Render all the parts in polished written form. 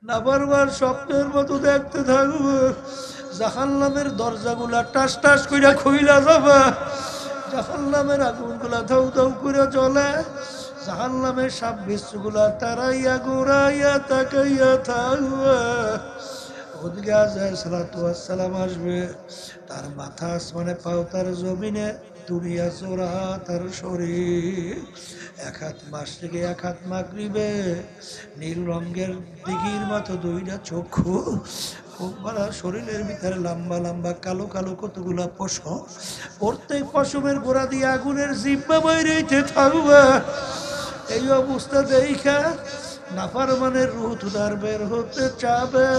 নাবারবার স্বপ্নের মতো দেখতে থাকবো জাহান্নামের দরজাগুলা টাস টাস কইরা খুইলা যাবে, জাহান্নামের আগুনগুলা ধাউ ধাউ করে জ্বলে, জাহান্নামের সাপ বিচ্ছুগুলা তারাইয়া ঘুরাইয়া তাকাইয়া থাকবে। ওদিকে আজাইর সালাতু ওয়াসসালাম আসবে, তার মাথা আসমানে পাও তার জমিনে, দুনিয়া চোরা তার শরীর। এক হাত মাশরিকে এক হাত মাগরিবে, নীল রঙের দিঘির মতো দুইটা চক্ষু, মারা শরীরের ভিতরে লম্বা লম্বা কালো কালো কতগুলা পশম, প্রত্যেক পশমের গোড়া দিয়ে আগুনের জিব্বা বাইরেতে থাকবে। এই অবস্থা দেখা নাফরমানের রূহ তুদার বের হতে চাবে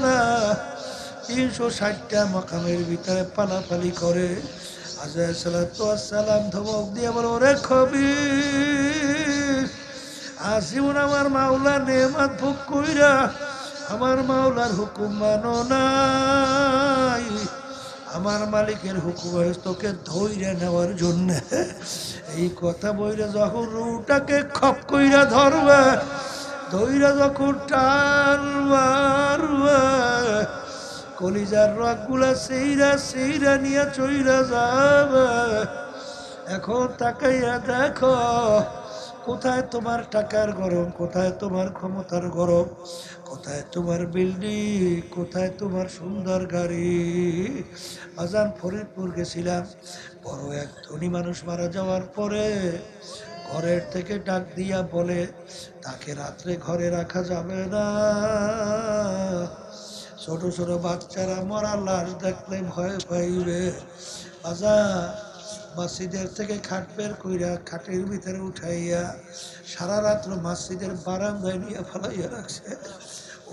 না। 360টা মাকামের ভিতরে পালাপালি করে। আজাইর সালাতু ওয়াসসালাম ধমক দিয়ে বলে, ওরে খবীর, আসিমুন আমার মাওলার নেয়ামত ভোগ কইরা আমার মাওলার হুকুম মানো নাই। আমার মালিকের হুকুম হয়েছে তোকে ধৈর্য নেওয়ার জন্য। এই কথা বইলে যখন রুটাকে খপ কইরা ধরবে, ধৈর্য যখন টান মারবে, কলিজার রগগুলা সেইরা সেইরা নিয়ে চইরা যাবে। এখন তাকাইয়া দেখো, কোথায় তোমার টাকার গরম, কোথায় তোমার ক্ষমতার গরম, কোথায় তোমার বিল্ডিং, কোথায় তোমার সুন্দর গাড়ি। আজান ফরিদপুর গেছিলাম, বড় এক ধনী মানুষ মারা যাওয়ার পরে ঘরের থেকে ডাক দিয়া বলে তাকে রাত্রে ঘরে রাখা যাবে না। ছোট ছোট বাচ্চারা মরা লাশ দেখলে ভয় পাইবে। বাজার মসজিদের থেকে খাট বের কইরা খাটের ভিতরে উঠাইয়া সারা রাত্র মসজিদের বারান্দায় নিয়ে ফেলাইয়া রাখছে।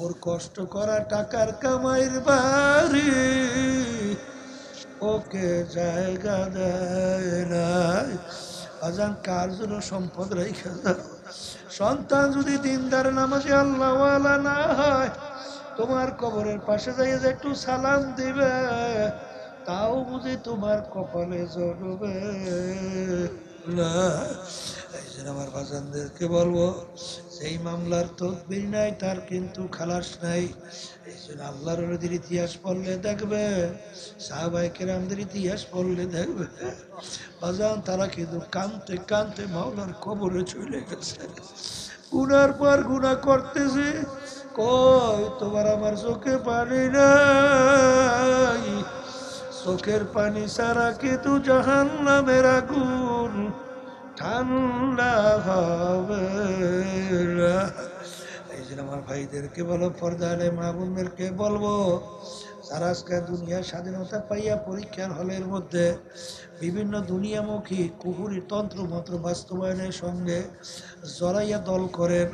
ওর কষ্ট করা টাকার কামাইয়ের বাড়ি ওকে জায়গা দেয় নাই। আজান কার জন্য সম্পদ রেখে দাও। সন্তান যদি দিনদার নামাজে আল্লাহওয়ালা না হয়, তোমার কবরের পাশে যাইয়ে যে একটু সালাম দিবে, তাও বুঝি তোমার কপালে জড়বে না। এই জন্য আমার বাজানদেরকে বলবো, সেই মামলার তদবির নাই তার কিন্তু খালাস নাই। এই জন্য আল্লাহর নবীর ইতিহাস পড়লে দেখবে, সাহাবায়ে কেরামদের ইতিহাস পড়লে দেখবে, বাজান তারা কিন্তু কানতে কানতে মাওলার কবরে চলে গেছে। গুনার পর গুনাহ করতেছে, কই তোমার আমার চোখে পানি নাই, চোখের পানি ছাড়া কিন্তু জাহান্নামের আগুন ঠান্ডা হবে না। এই জন্য আমার ভাইদেরকে বলো, পর্দালে মা বোনদেরকে বলবো, যারা আজকে দুনিয়ার স্বাধীনতা পাইয়া পরীক্ষার হলের মধ্যে বিভিন্ন দুনিয়ামুখী কুহুরি তন্ত্র মন্ত্র বাস্তবায়নের সঙ্গে জড়াইয়া দল করেন,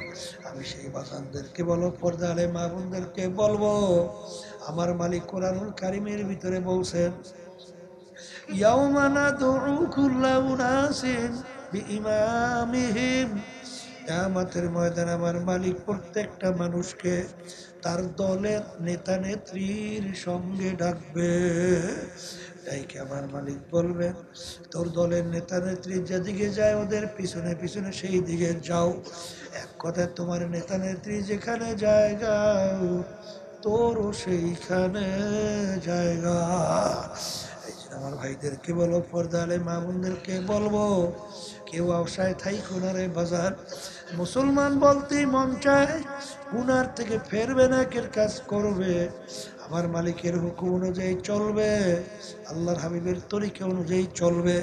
আমি সেই বাজানদেরকে বলো, পর্দালে মা বোনদেরকে বলবো, আমার মালিক কোরআনুল কারিমের ভিতরে বলছেন, ইয়াউমা নাদউ কুল্লা উনাসিন বিইমামিহিম, কিয়ামতের ময়দানে আমার মালিক প্রত্যেকটা মানুষকে তার দলের নেতা নেত্রীর সঙ্গে ডাকবে। তাইকে আমার মালিক বলবেন, তোর দলের নেতা নেত্রী যেদিকে যায় ওদের পিছনে পিছনে সেই দিকে যাও। এক কথায় তোমার নেতা নেত্রী যেখানে জায়গা, তোরও সেইখানে জায়গা। এই জন্য আমার ভাইদেরকে বলো, পর্দালে মা বোনদেরকে বলবো, কেউ আশায় থাইকো না রে বাজার। মুসলমান বলতেই মন চায় গুনার থেকে ফেরবে না, কের কাজ করবে, আমার মালিকের হুকুম অনুযায়ী চলবে, আল্লাহর হাবিবের তরিকা অনুযায়ী চলবে।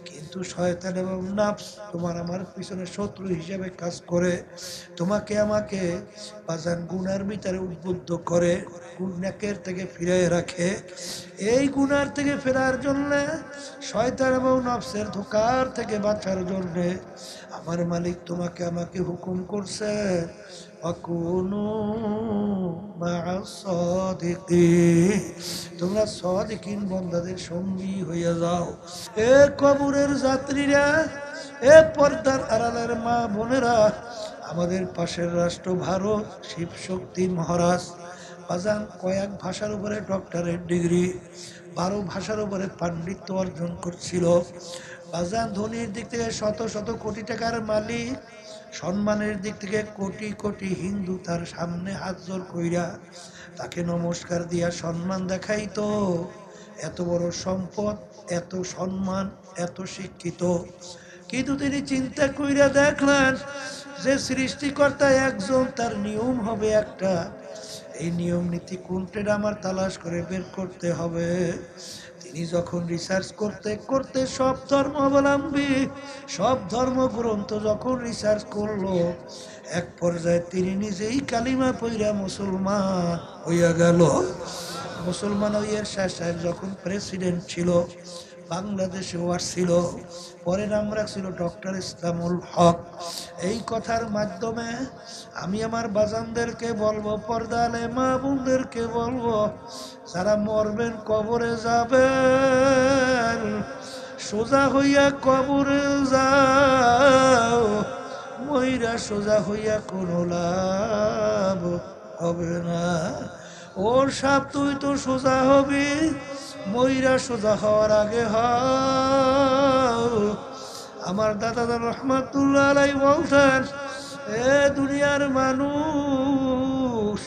কিন্তু শয়তান এবং নাফস তোমার আমার পিছনে শত্রু হিসেবে কাজ করে, তোমাকে আমাকে বাজান গুনার ভিতরে উদ্বুদ্ধ করে, গুনাহের থেকে ফিরিয়ে রাখে। এই গুনার থেকে ফেরার জন্য, শয়তান এবং নফসের ধোঁকার থেকে বাঁচার জন্য আমার মালিক তোমাকে আমাকে হুকুম করছে, আকুনু মা'আস সাদিকিন, তোমরা সাদিকিন বান্দাদের সঙ্গী হইয়া যাও। এ কবরের যাত্রীরা, এ পর্দার আড়ালের মা বোনেরা, আমাদের পাশের রাষ্ট্র ভারত, শিব শক্তি মহারাজ বাজান কয়েক ভাষার উপরে ডক্টরেট ডিগ্রি, 12 ভাষার উপরে পাণ্ডিত্য অর্জন করছিল। বাজান ধনির দিক থেকে শত শত কোটি টাকার মালিক, সম্মানের দিক থেকে কোটি কোটি হিন্দু তার সামনে হাত জোর কইরা তাকে নমস্কার দিয়া সম্মান দেখাইতো। এত বড় সম্পদ, এত সম্মান, এত শিক্ষিত, কিন্তু তিনি চিন্তা কইরা দেখলেন যে সৃষ্টিকর্তা একজন, তার নিয়ম হবে একটা। এই নিয়ম নীতি কোনটা আমার তালাশ করে বের করতে হবে। তিনি যখন রিসার্চ করতে করতে সব ধর্মাবলম্বী, সব ধর্মগ্রন্থ যখন রিসার্চ করলো, এক পর্যায়ে তিনি নিজেই কালিমা পইরা মুসলমান হইয়া গেল। মুসলমান হইয়া শাহ সাহেব যখন প্রেসিডেন্ট ছিল, বাংলাদেশে আসছিল, পরে নাম রাখছিল ডক্টর ইসলামুল হক। এই কথার মাধ্যমে আমি আমার বাজানদেরকে বলবো, পর্দা আলে মা বোনদেরকে বলবো, যারা মরবেন কবরে যাবেন, সোজা হইয়া কবরে যাও, মইরা সোজা হইয়া কোনো লাভ হবে না। ওর সাপ তুই তো সোজা হবি, মইরা সোজা হওয়ার আগে হও। আমার দাদা রহমাতুল্লাহ আলাই বলতেন, এ দুনিয়ার মানুষ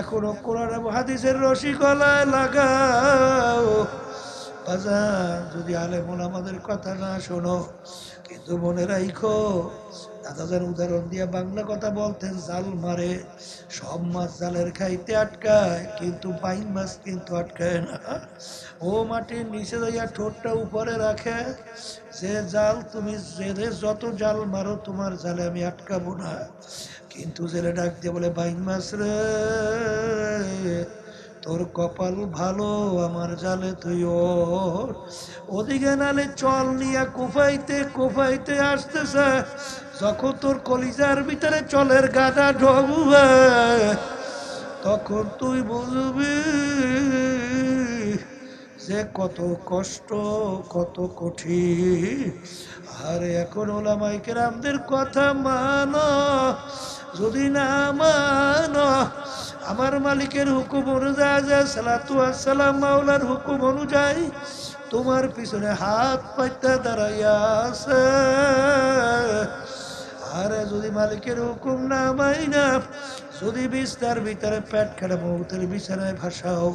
এখনো কোরআন এবং হাদিসের রশি গলায় লাগাও। বাজার যদি আলেমুল আমাদের কথা না শোনো, কিন্তু মনে রাখো, দাদাজান উদাহরণ দিয়া বাংলা কথা বলতেন, জাল মারে, সব মাছ জালের খাইতে আটকায়, কিন্তু বাইন মাছ কিন্তু আটকায় না। ও মাটির নিচে যাইয়া ঠোঁটটা উপরে রাখে, যে জাল তুমি জেলে যত জাল মারো তোমার জালে আমি আটকাবো না। কিন্তু জেলে ডাক দিয়ে বলে, বাইন মাছ রে, তোর কপাল ভালো, আমার জালে তুই ওর। ওদিকে নালে চল নিয়ে কোফাইতে কোফাইতে আসতেছে, যখন তোর কলিজার ভিতরে চলের গাদা ঢোকবে, তখন তুই বুঝবি যে কত কষ্ট, কত কঠিন। আর এখন ওলামাই কেরামদের কথা মানো, যদি না মানো, আমার মালিকের হুকুম অনুযায়ী, সালাতু আসসালাম মাওলার হুকুম অনুযায়ী তোমার পিছনে হাত পাইতে দাঁড়াইয়া আছে। আরে যদি মালিকের হুকুম না মাইনা, যদি বিস্তার ভিতরে পেট খাড়া মৌতের বিছানায় ভাসাও,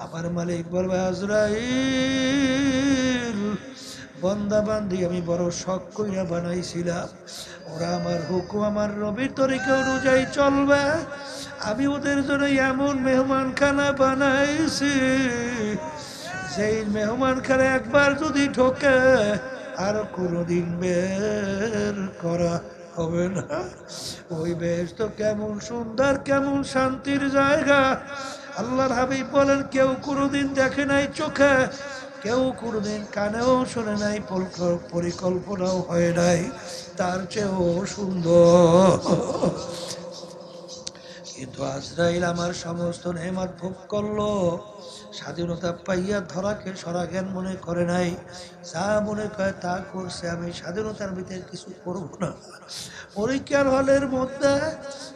আমার মালিক বলবে, আজরাইল, বন্দা বান্দি আমি বড় শখ কইরা বানাইছিলাম, ওরা আমার হুকুম, আমার নবীর তরিকা অনুযায়ী চলবে। আমি ওদের জন্য এমন মেহমানখানা বানাইছি, সেই মেহমানখানা একবার যদি ঢোকে আর কোনোদিন বের করা হবে না। ওই বেশ তো কেমন সুন্দর, কেমন শান্তির জায়গা। আল্লাহর হাবিব বলেন, কেউ কোনোদিন দেখে নাই চোখে, কেউ কোনোদিন কানেও শোনে নাই, পরিকল্পনাও হয় নাই, তার চেয়েও সুন্দর। কিন্তু আজরাইল আমার সমস্ত নেয়ামত ভোগ করলো, স্বাধীনতা পাইয়া ধরাকে সরাজ্ঞান মনে করে নাই, যা মনে করে তা করছে। আমি স্বাধীনতার ভিতরে কিছু করব না। পরীক্ষার হলের মধ্যে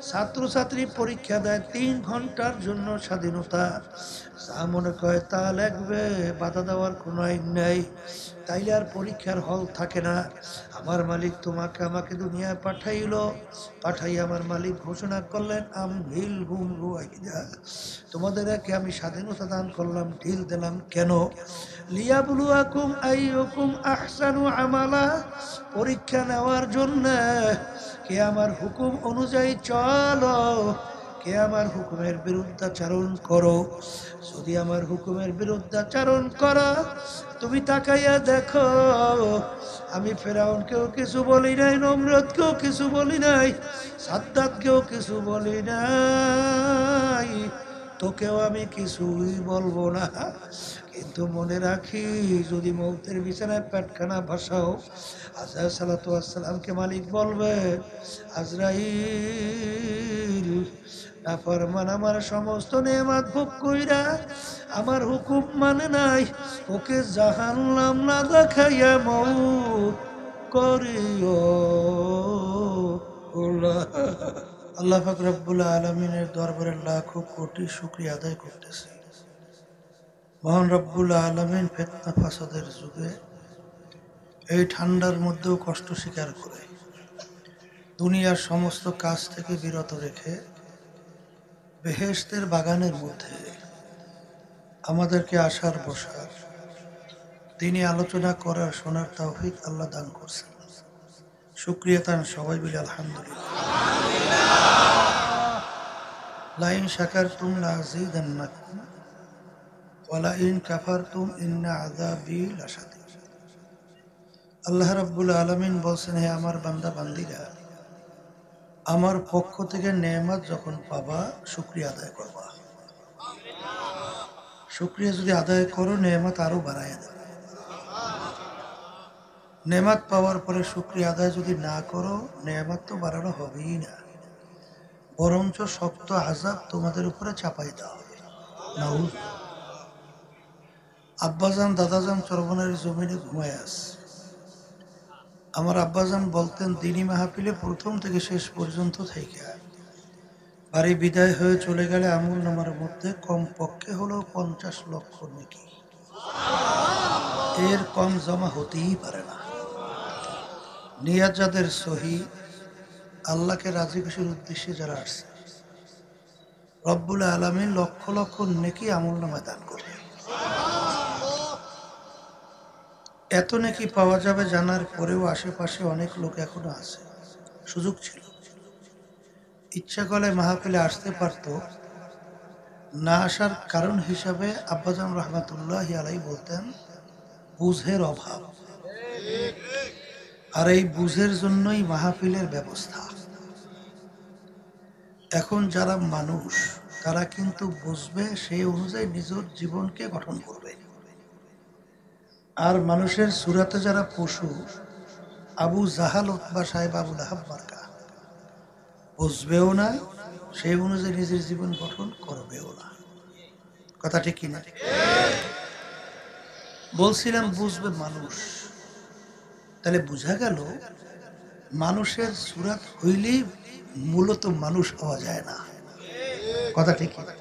ছাত্রছাত্রী পরীক্ষা দেয় 3 ঘন্টার জন্য, স্বাধীনতা, যা মনে করে তা লাগবে, বাধা দেওয়ার কোনো আইন নাই। তাইলে আর পরীক্ষার হল থাকে না। আমার মালিক তোমাকে আমাকে দুনিয়ায় পাঠাইলো, পাঠাই আমার মালিক ঘোষণা করলেন, আমহিল হুম রুয়াইদা, তোমাদেরকে আমি স্বাধীনতা দান করলাম, ঢিল দিলাম কেন? লিয়াবলুয়াকুম আইয়ুকুম আহসানু আমালা, পরীক্ষা নেওয়ার জন্য। কে আমার হুকুম অনুযায়ী চলো, কে আমার হুকুমের বিরুদ্ধাচারণ করো। যদি আমার হুকুমের বিরুদ্ধাচারণ করো, তুমি তাকাইয়া দেখো, আমি ফেরাউনকেও কিছু বলি নাই, নমরুদকেও কিছু বলি নাই, সাদ্দাতকেও কিছু বলি নাই, তোকেও আমি কিছুই বলবো না। কিন্তু মনে রাখি, যদি মৌতের বিছানায় পেটখানা ভাসাও, আজরাইল সালাতু আসসালামকে মালিক বলবে, আজরাইল, নাফরমান আমার সমস্ত নেয়ামত ভোগ কইরা আমার হুকুম মানে নাই, ওকে জাহান্নাম না দেখাইয়া মৌত করিও। আল্লাহ পাক রব্বুল আলামিনের দরবারে লাখো কোটি শুকরিয়া আদায় করতেছি। মহান রব্বুল আলামিন ফিতনা ফাসাদের যুগে এই ঠান্ডার মধ্যেও কষ্ট স্বীকার করে দুনিয়ার সমস্ত কাজ থেকে বিরত রেখে বেহেশতের বাগানের মধ্যে আমাদেরকে আসার বসার তিনি আলোচনা করার শোনার তৌফিক আল্লাহ দান করছেন। শুকরিয়া তান সবাই বলি আলহামদুলিল্লাহ। লাইন শাকারতুম লাযীদান্নাকুম ওয়া লাইন কাফারতুম ইন্না আযাবী লাশাদীদ। আল্লাহ রাব্বুল আলামিন বলছেন, হে আমার বান্দা বান্দীরা, আমার পক্ষ থেকে নেয়ামত যখন পাবা শুকরিয়া আদায় করবা। শুকরিয়া যদি আদায় করো নেয়ামত আরো বাড়ায় দেবে। নেয়ামত পাওয়ার পরে শুকরিয়া আদায় যদি না করো নেয়ামত তো বাড়ানো হবেই না, বরঞ্চ শক্ত আযাব তোমাদের উপরে চাপাই দেওয়া হবে। নাউজ। আব্বাজান দাদাজান চরবনের জমিনে ঘুমায় আছে। আমার আব্বাজান বলতেন দিনী মাহফিলে প্রথম থেকে শেষ পর্যন্ত থেকে বাড়ি বিদায় হয়ে চলে গেলে আমল নামার মধ্যে কম পক্ষে হলো 50 লক্ষ নেকি, এর কম জমা হতেই পারে না। নিয়াত যাদের সহি, আল্লাহকে রাজি খুশির উদ্দেশ্যে যারা আসছে, রব্বুল আলামিন লক্ষ লক্ষ নেকি আমল নামায় দান করবে। এত নেকি পাওয়া যাবে জানার পরেও আশেপাশে অনেক লোক এখনো আছে। সুযোগ ছিল, ইচ্ছা করলে মাহফিলে আসতে পারত। না আসার কারণ হিসাবে আব্বাজান রহমাতুল্লাহি আলাইহি বলতেন বুঝের অভাব, আর এই বুঝের জন্যই মাহফিলের ব্যবস্থা। এখন যারা মানুষ তারা কিন্তু বুঝবে, সেই অনুযায়ী নিজের জীবনকে গঠন করবে। আর মানুষের সুরাতে যারা পশু, আবু জাহাল উতবা সাহেব আবু লাহাব মার্কা, বুঝবেও না, সেই অনুযায়ী নিজের জীবন গঠন করবেও না। কথা ঠিক কিনা? বলছিলাম বুঝবে মানুষ, তাহলে বোঝা গেল মানুষের সুরাত হইলেই মূলত মানুষ হওয়া যায় না। কথা ঠিক কিনা?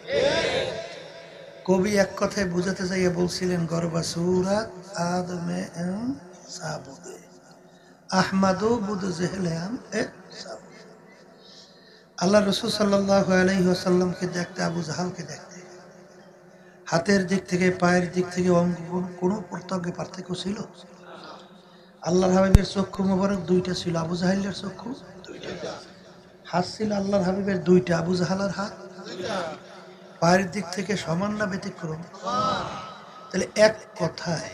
কবি এক কথায় বুঝাতে যাইয়া বলছিলেন গরবা সুরাত আদমে সাবুদে আহমাদু বুদ জেহলাম এ সাবুদে। আল্লাহ রাসূল সাল্লাল্লাহু আলাইহি ওয়াসাল্লামকে দেখতে, আবু জাহালকে দেখতে, হাতের দিক থেকে পায়ের দিক থেকে অঙ্গ কোনো প্রত্যঙ্গে পার্থক্য ছিল? আল্লাহর হাবিবের চক্ষু মোবারক দুইটা ছিল, আবু জাহেলের চক্ষু দুইটা। হাত ছিল আল্লাহর হাবিবের দুইটা, আবু জাহালের হাত দুইটা। পায়ের দিক থেকে সমান না ব্যতিক্রম? তাহলে এক কথায়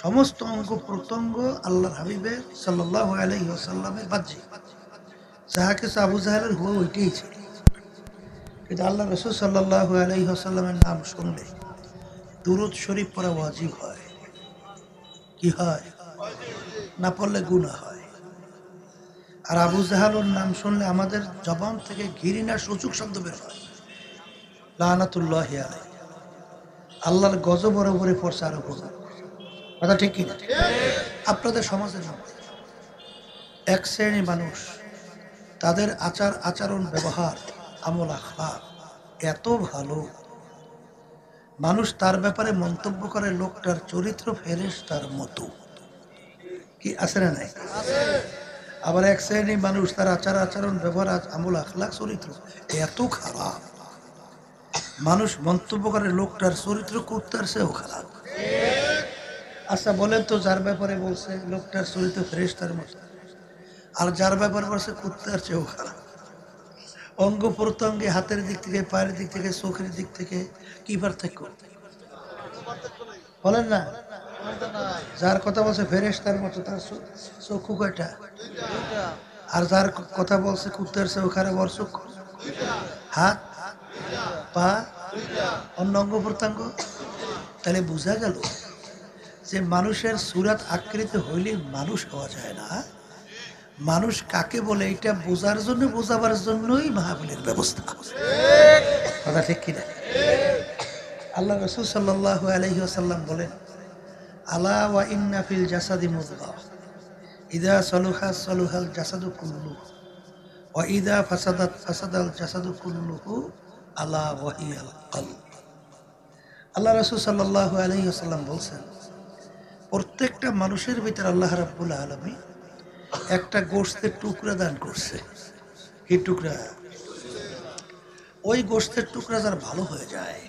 সমস্ত অঙ্গ প্রত্যঙ্গ আল্লাহর হাবিবের সাল্লাল্লাহু আলাইহি ওয়াসাল্লামের বাহ্যিক, যাহা কিছু আবু জাহেলের হুয়া ওইটাই ছিল। কিন্তু আল্লাহ রাসূল সাল্লাল্লাহু আলাইহি ওয়াসাল্লামের নাম শুনলে দুরূদ শরীফ পড়া ওয়াজিব হয়। কি হয়? না পড়লে গুনাহ হয়। আর আবু জাহালের নাম শুনলে আমাদের জবান থেকে ঘৃণার সূচক শব্দ বের হয়, লানাতুল্লাহি আলাইহি। আল্লাহর গজব বরাবরে পড়ছে আরো গজব। কথা ঠিক কিনা? আপনাদের সমাজের মধ্যে এক শ্রেণীর মানুষ, তাদের আচার আচরণ ব্যবহার আমল আখলাক এত ভালো, মানুষ তার ব্যাপারে মন্তব্য করে লোকটার চরিত্র ফেরেশতার মতো। কি আছে না নাই? আবার এক শ্রেণীর মানুষ, তার আচার আচরণ ব্যবহার আমল আখলাক চরিত্র এত খারাপ, মানুষ মন্তব্য করে লোকটার চরিত্র কুত্তার চেয়েও খারাপ। আচ্ছা বলেন তো, যার ব্যাপারে বলছে লোকটার চরিত্র ফেরেশতার মতো, আর যার ব্যাপারে বলছে কুত্তার চেয়েও খারাপ, অঙ্গ প্রত্যঙ্গে হাতের দিক থেকে পায়ের দিক থেকে চোখের দিক থেকে কি পার্থক্য বলেন না? যার কথা বলছে ফেরেশতার মতো, তার চক্ষু কয়টা? আর যার কথা বলছে কুত্তার চেয়েও খারাপ, ওর চক্ষু, হাত, পা, অন্য অঙ্গ প্রত্যঙ্গ। তাহলে বোঝা গেল যে মানুষের সুরাত আকৃতি হইলে মানুষ হওয়া যায় না। মানুষ কাকে বলে এটা বোঝার জন্য, বোঝাবার জন্যই মাহফিলের ব্যবস্থা। কথা ঠিক কিনা? আল্লাহ রাসূল সাল্লাল্লাহু আলাইহি ওয়াসাল্লাম বলেন, আলা ওয়া ইন্না ফিল জাসাদি মুদগাহ ইযা সালুহা সালুহাল জাসাদু কুল্লুহু ওয়া ইযা ফাসাদাত ফাসাদাল জাসাদু কুল্লুহু আলা ওয়া হিয়াল কলব। আল্লাহ রাসূল সাল্লাল্লাহু আলাইহি ওয়াসাল্লাম বলছেন, প্রত্যেকটা মানুষের ভিতরে আল্লাহ রাব্বুল আলামিন একটা গোশতের টুকরা দান করছে। কি টুকরা? ওই গোশতের টুকরা যার ভালো হয়ে যায়,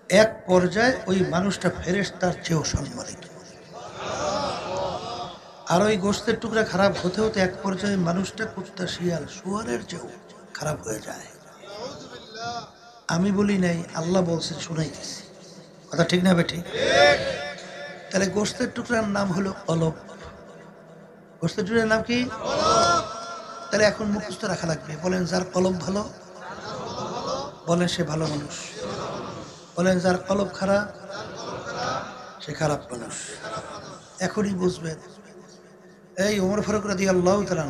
এক পর্যায়ে ওই মানুষটা ফেরেশতার চেয়েও সম্মানিত। আর ওই গোশতের টুকরা খারাপ হতে হতে এক পর্যায়ে মানুষটা কুত্তা, শিয়াল, শুয়ারের চেয়েও খারাপ হয়ে যায়। আমি বলি নাই, আল্লাহ বলছেন, শুনাইতেছি। কথা ঠিক না বেঠি? তাহলে গোশতের টুকরার নাম হলো কলব। গোশতের টুকরার নাম কি? তাহলে এখন মুখস্থ রাখা লাগবে। বলেন, যার কলব ভালো, বলেন সে ভালো মানুষ। বলেন, যার কলব খারাপ, সে খারাপ মানুষ। এখনই বুঝবেন। এই ওমর ফারুক রাদিয়াল্লাহু তাআলা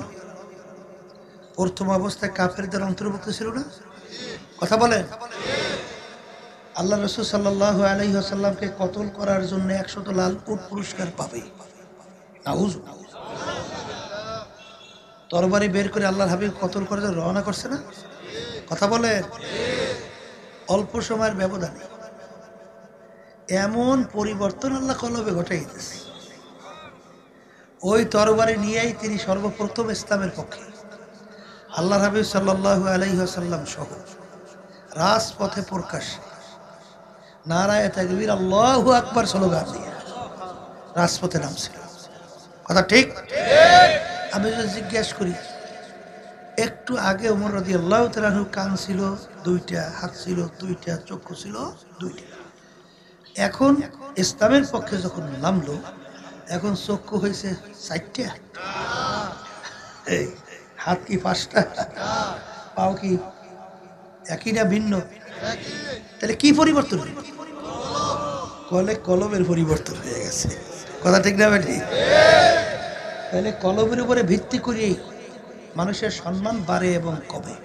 প্রথম অবস্থায় কাফেরদের অন্তর্ভুক্ত ছিল না? কথা বলেন। আল্লাহ রাসূল সাল্লাল্লাহু আলাইহি ওয়াসাল্লামকে কতল করার জন্য 100 লাল উট পুরস্কার পাবে। নাউজ। তরবারি বের করে আল্লাহর হাবিব কতল করে রওনা করছে না? কথা বলেন। অল্প সময়ের ব্যবধানে এমন পরিবর্তন আল্লাহ কলবে ঘটাই দিয়েছে। ওই তরবারি নিয়েই তিনি সর্বপ্রথম ইসলামের পক্ষে আল্লাহর হাবিব সাল্লাল্লাহু আলাইহি ওয়াসাল্লাম সহ রাজপথে প্রকাশ্যে নারায়ে তাকবীর আল্লাহু আকবার স্লোগান দিয়ে রাজপথে নামছিল। কথা ঠিক? আমি যদি জিজ্ঞেস করি, একটু আগে ওমর রাদিয়াল্লাহু তাআলা কান ছিল দুইটা, হাত ছিল দুইটা, চক্ষু ছিল দুইটা, এখন ইসলামের পক্ষে যখন নামলো, এখন চক্ষু হয়েছে 4টা, এই হাত কি 5টা, পাও কি একই না ভিন্ন? তাহলে কি পরিবর্তন? কলবের পরিবর্তন হয়ে গেছে। কথা ঠিক না বেটি? তাহলে কলবের উপরে ভিত্তি করে মানুষের সম্মান বাড়ে এবং কমে।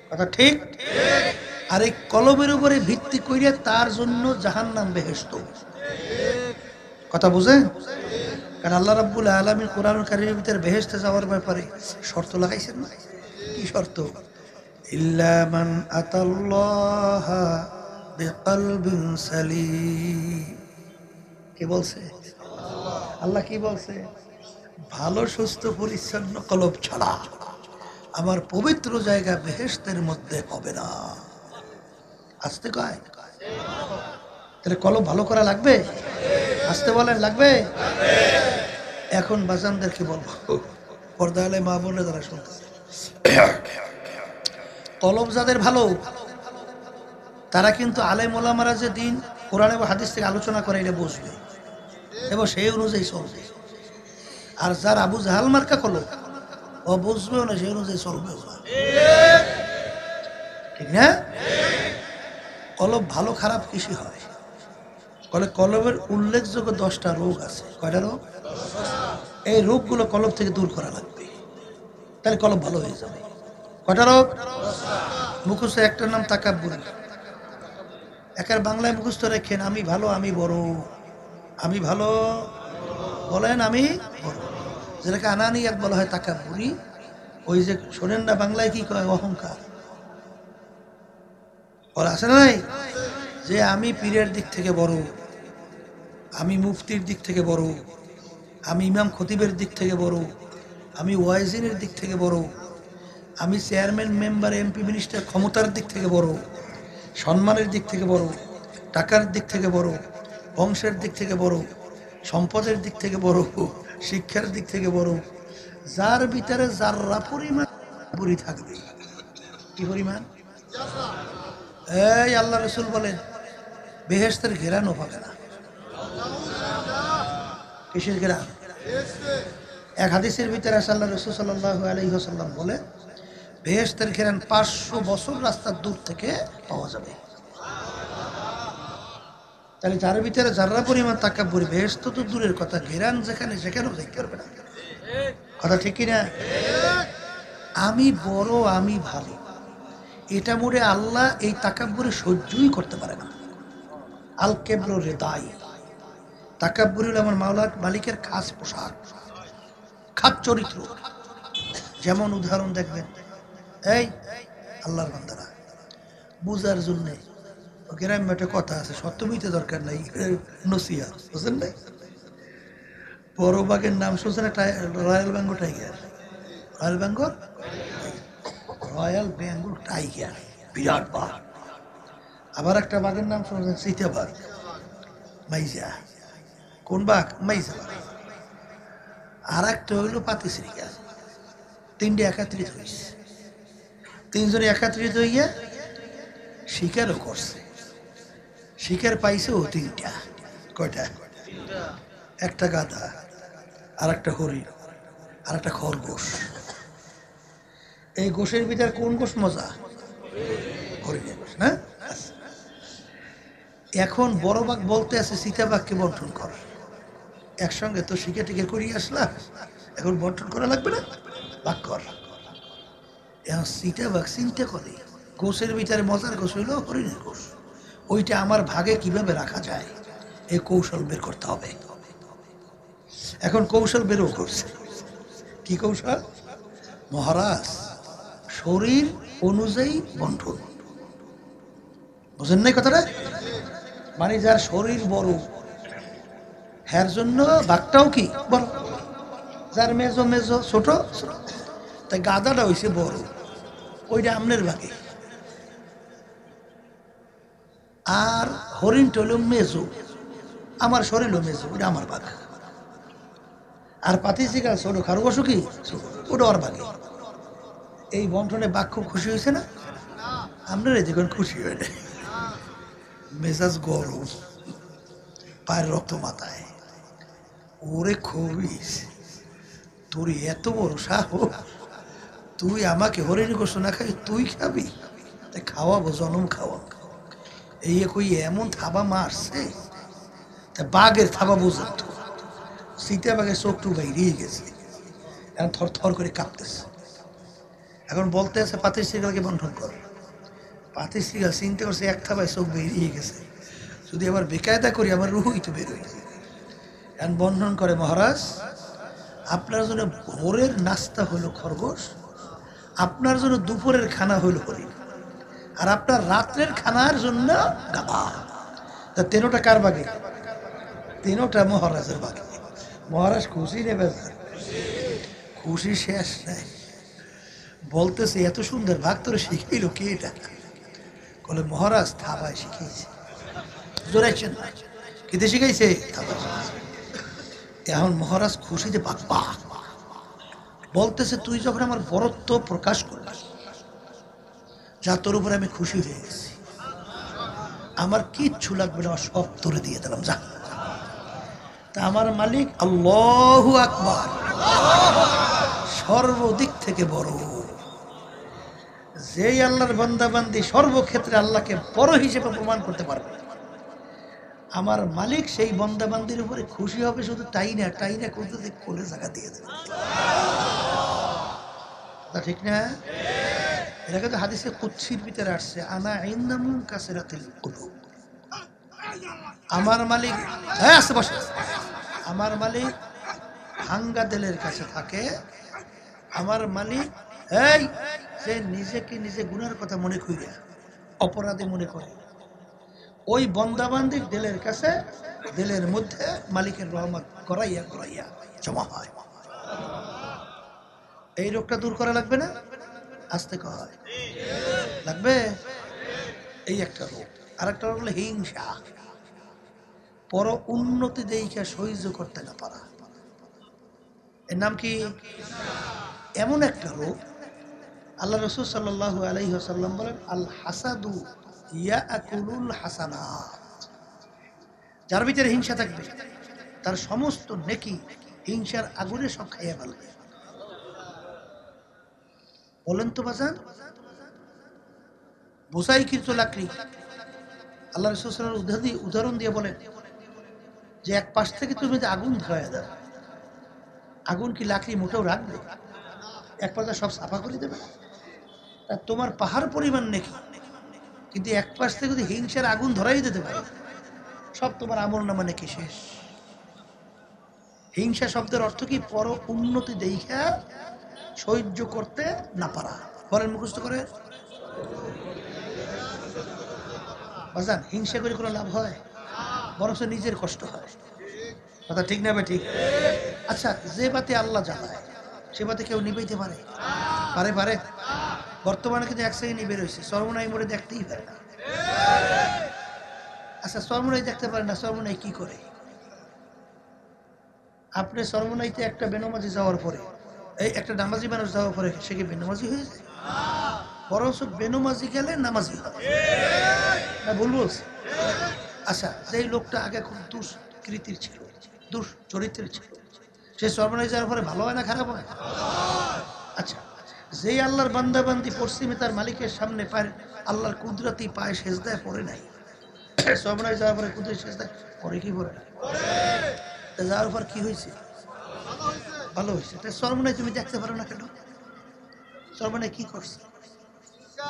কথা ঠিক? আর এই কলবের উপরে ভিত্তি করে তার জন্য জাহান্নাম বেহেশত। কথা বুঝেন? কারণ আল্লাহ রাব্বুল আলামিন কোরআনুল কারীমের ভিতরে বেহেশতে যাওয়ার ব্যাপারে শর্ত লাগাইছেন না? কি শর্ত? ইল্লা মান আতাল্লাহা বিকলবিন সালিম। কে বলছে? আল্লাহ কি বলছে? ভালো সুস্থ পরিচ্ছন্ন কলব ছাড়া আমার পবিত্র জায়গা বেহেশতের মধ্যে হবে না। আসতে কয়, তাহলে কলব ভালো করা লাগবে। আসতে বলেন, লাগবে। এখন বাজানদেরকে বলবো, পর্দালে মা বোনে যারা শুনতেছে, কলব যাদের ভালো, তারা কিন্তু আলেম ওলামারা যে দিন কোরআন এবং হাদিস থেকে আলোচনা করে এটা বুঝবে এবং সেই অনুযায়ী চলবে। আর যার আবু জাহাল মার্কা কলব, ও বুঝবেও না, সেই অনুযায়ী চলবেও না। ঠিক না? কলব ভালো খারাপ কিছু হয়। কলবের উল্লেখযোগ্য 10টা রোগ আছে। কয়টা রোগ? এই রোগগুলো কলব থেকে দূর করা লাগবে, তাহলে কলব ভালো হয়ে যাবে। কয়টা রোগ? মুখস্থ একটার নাম তাকাব্বুর। একের বাংলায় মুখস্থ রেখেন, আমি ভালো, আমি বড়। আমি ভালো, বলেন আমি বড়। যেটাকে আনানিয়াত বলা হয়, তাকাব্বুরি। ওই যে শোনেন না বাংলায় কি কয়? অহংকার। বলা আছে না নাই? যে আমি পীরের দিক থেকে বড়, আমি মুফতির দিক থেকে বড়, আমি ইমাম খতিবের দিক থেকে বড়, আমি ওয়াইজিনের দিক থেকে বড়, আমি চেয়ারম্যান, মেম্বার, এমপি, মিনিস্টার ক্ষমতার দিক থেকে বড়, সম্মানের দিক থেকে বড়, টাকার দিক থেকে বড়, বংশের দিক থেকে বড়, সম্পদের দিক থেকে বড়, শিক্ষার দিক থেকে বড়। যার ভিতরে যাররা পরিমাণ বুড়ি থাকবে। কি পরিমাণ? এই আল্লাহ রাসূল বলেন, বেহেশতের ঘেরানো হবে না। কিসের ঘেরান? এক হাদিসের ভিতরে আল্লাহ রাসূল সাল্লাল্লাহু আলাইহি ওয়াসাল্লাম বলে, বেহেশতের ঘেরান 500 বছর রাস্তার দূর থেকে পাওয়া যাবে। তাহলে যার ভিতরে যারা পরিমাণ তাকাব্বুরি, বেহেশত তো দূরের কথা, ঘেরান যেখানে সেখানেও যাইতে পারবে না। কথা ঠিক কিনা? আমি বড়, আমি ভালো, এটা মোড়ে আল্লাহ এই তাকাব্বুরি সহ্যই করতে পারে না। আল কেবরু রিদাই। তাকাব্বুরি হলো আমার মালিকের খাস পোশাক, খাস চরিত্র। যেমন উদাহরণ দেখবেন, এই আল্লাহর বান্দারা বুঝার জন্য গ্রামে একটা কথা আছে, সত্য মিথ্যে দরকার নাই, নসিহত, বুঝলেন না? বড় বাঘের নাম শুনছেন একটা royal Bengal tiger. Royal Bengal, royal Bengal tiger বিরাট বাঘ। আবার একটা বাঘের নাম শুনছেন চিতাবাঘ, মাইজা। কোন বাঘ? মাইজা বাঘ। আর একটা হইল পাতিশ্রিকা। তিনটে একাত্রিত হয়েছে, তিনজনে একাত্রিত হইয়া শিকারও করছে। শিকার পাইছে ও তিনটা। কয়টা? একটা গাধা, আর একটা হরিণ, আর একটা খরগোশ। এই গোশের ভিতরে কোন গোশ মজা? হরিণের গোশ না? এখন বড় বাঘ বলতে আছে চিতাবাঘকে বন্টন কর। একসঙ্গে তো শিকার টিকে করিয়ে আসলাম, এখন বন্টন করা লাগবে না, ভাগ কর। এখন চিতাবাঘ চিন্তা করে গোশের ভিতরে মজার গোশ হইল হরিণের গোশ, ওইটা আমার ভাগে কিভাবে রাখা যায়, এই কৌশল বের করতে হবে। এখন কৌশল বেরও করছে। কি কৌশল? মহারাজ, শরীর অনুযায়ী বন্টন। বুঝেন নাই কথাটা? মানে যার শরীর বড় হ্যার জন্য বাঘটাও কি বড়, যার মেজো মেজো ছোট ছোট। তাই গাদাটা হইছে বড়, ওইটা আমনের ভাগে। আর হরিণটা হইল মেজো, আমার শরীরও মেজো, ওইটা আমার ভাগ। আর পাতিচিকা ছোট, খরগোশ কি ওটা ওর ভাগে। এই বন্টনে বাঘ খুব খুশি হয়েছে না? আপনারা যখন খুশি হয় না, মেজাজ গরম, পায়ের রক্ত মাথায়। ওরে খবিস, তোর এত বড় সাহস, তুই আমাকে হরিণ গোশ না খাই তুই খাবি? তাই খাওয়াবো, জনম খাওয়া। এই কই এমন থাবা মারছে, তা বাঘের থাবা বুঝত। চিতা বাঘের চোখটু বাইরিয়ে গেছে, এখন থর থর করে কাঁপতেছে। এখন বলতে আছে পাতিশ্রিকালকে বন্টন কর। পাতিশ্রিকাল চিন্তা করছে এক থাবায় চোখ বেরিয়ে গেছে, যদি আবার বেকায়দা করি আমার রুহই তো বেরোয়। এখন বন্টন করে, মহারাজ আপনার জন্য ভোরের নাস্তা হলো খরগোশ, আপনার জন্য দুপুরের খানা হইল হরিণ, আর আপনার রাত্রের খানার জন্য গাধা। তা তেনোটা কার বাগে? তেনোটা মহারাজের বাগে। মহারাজ খুশি নেবে, খুশি শেষ নাই। বলতেছে এত সুন্দর ভাগ তোর শিখাইল কে? এটা বলে মহারাজ থাবায় শিখিয়েছে। জোরাইছেন কিতে শিখাইছে? এখন মহারাজ খুশিতে বাপ্পা বলতেছে, তুই যখন আমার বরত্ব প্রকাশ করলি, যা তোর উপরে আমি খুশি হয়ে গেছি, আমার কিচ্ছু লাগবে না, সব তোরে দিয়ে দিলাম, যা। তা আমার মালিক আল্লাহু আকবার, সর্বদিক থেকে বড়। যেই আল্লাহর বান্দাবান্দি সর্বক্ষেত্রে আল্লাহকে বড় হিসেবে প্রমাণ করতে পারবে, আমার মালিক সেই বান্দাবান্দির উপরে খুশি হবে। শুধু তাই না, তাই না করতে কোলে জায়গা দিয়ে দেবে। ঠিক না? এটা কিন্তু হাদিসে কুদসির ভিতরে আসছে, আনা ইনদামু কাসরাতিল কুলুব। আমার মালিক, হ্যাঁ আসতে বসে, আমার মালিক ভাঙ্গা দিলের কাছে থাকে। আমার মালিক এই যে নিজেকে নিজে গুনার কথা মনে করিয়া অপরাধী মনে করে, ওই বন্দাবান্দির দিলের কাছে, দিলের মধ্যে মালিকের রহমত করাইয়া করাইয়া জমা হয়। এই রোগটা দূর করা লাগবে না? আসতে কয় লাগবে। এই একটা রোগ। আর একটা রোগ হলো হিংসা, পর উন্নতি দেখে সহ্য করতে না পারা। এর নাম কি? এমন একটা রোগ, আল্লাহ রাসূল সাল্লাল্লাহু আলাইহি ওয়াসাল্লাম বলেন, আল হাসাদু ইয়াকুলুল হাসানাত। যার ভিতরে হিংসা থাকবে তার সমস্ত নেকি হিংসার আগুনে সব খাইয়া ফেলবে। বলেন তো বাজান, বোঝাই কিন্তু লাকড়ি। আল্লাহ রাসূল সাল্লাল্লাহু আলাইহি ওয়াসাল্লাম উদাহরণ দিয়ে বলেন যে এক পাশ থেকে তুমি যে আগুন ধরাইয়া দাও, আগুন কি লাকড়ি মোটেও রাখবে? এক পাশে সব সাফা করে দেবে? তা তোমার পাহাড় পরিমাণ নেকি, কিন্তু এক পাশ থেকে যদি হিংসার আগুন ধরাই দিতে পারে, সব তোমার আমল নামা নেকি শেষ। হিংসা শব্দের অর্থ কি? পর উন্নতি দেখা সহ্য করতে না পারা। বলেন মুখস্থ করে। বাজান, হিংসা করে কোনো লাভ হয়? বরং নিজের কষ্ট হয়। কথা ঠিক না ঠিক? আচ্ছা, যে বাতি আল্লাহ জ্বালায় সে বাতি কেউ নিবাইতে পারে? পারে পারে? বর্তমানে কিন্তু এক সেকেন্ড নিবে রয়েছে, সর্বনাই মোড়ে দেখতেই পারে না। আচ্ছা, সর্বনাই দেখতে পারে না, সর্বনাই কি করে? আপনি সর্বনাইতে একটা বেনামাজি যাওয়ার পরে, এই একটা নামাজি মানুষ যাওয়ার পরে সে কি বেনামাজি হয়ে যায়? বরঞ্চ বেনামাজি গেলে নামাজি হয় না, ভুল বলছি? আচ্ছা, যেই লোকটা আগে খুব দুষ্কৃতির ছিল, দুশ্চরিত্রের ছিল, সে সর্বনাই যাওয়ার পরে ভালো হয় না খারাপ হয়? আচ্ছা, যেই আল্লাহর বান্দাবান্দি পশ্চিমে তার মালিকের সামনে পায় আল্লাহর কুদরতি পায়ে সেজদায় পড়ে নাই, সর্বনাই যাওয়ার পরে কুদরতি সেজদায় পরে কি পড়ে না? তা যাওয়ার পর কি হয়েছে? ভালো হয়েছে। তাই সর্বনাই তুমি দেখতে পারো না কেন? সর্বনাই কি করছে?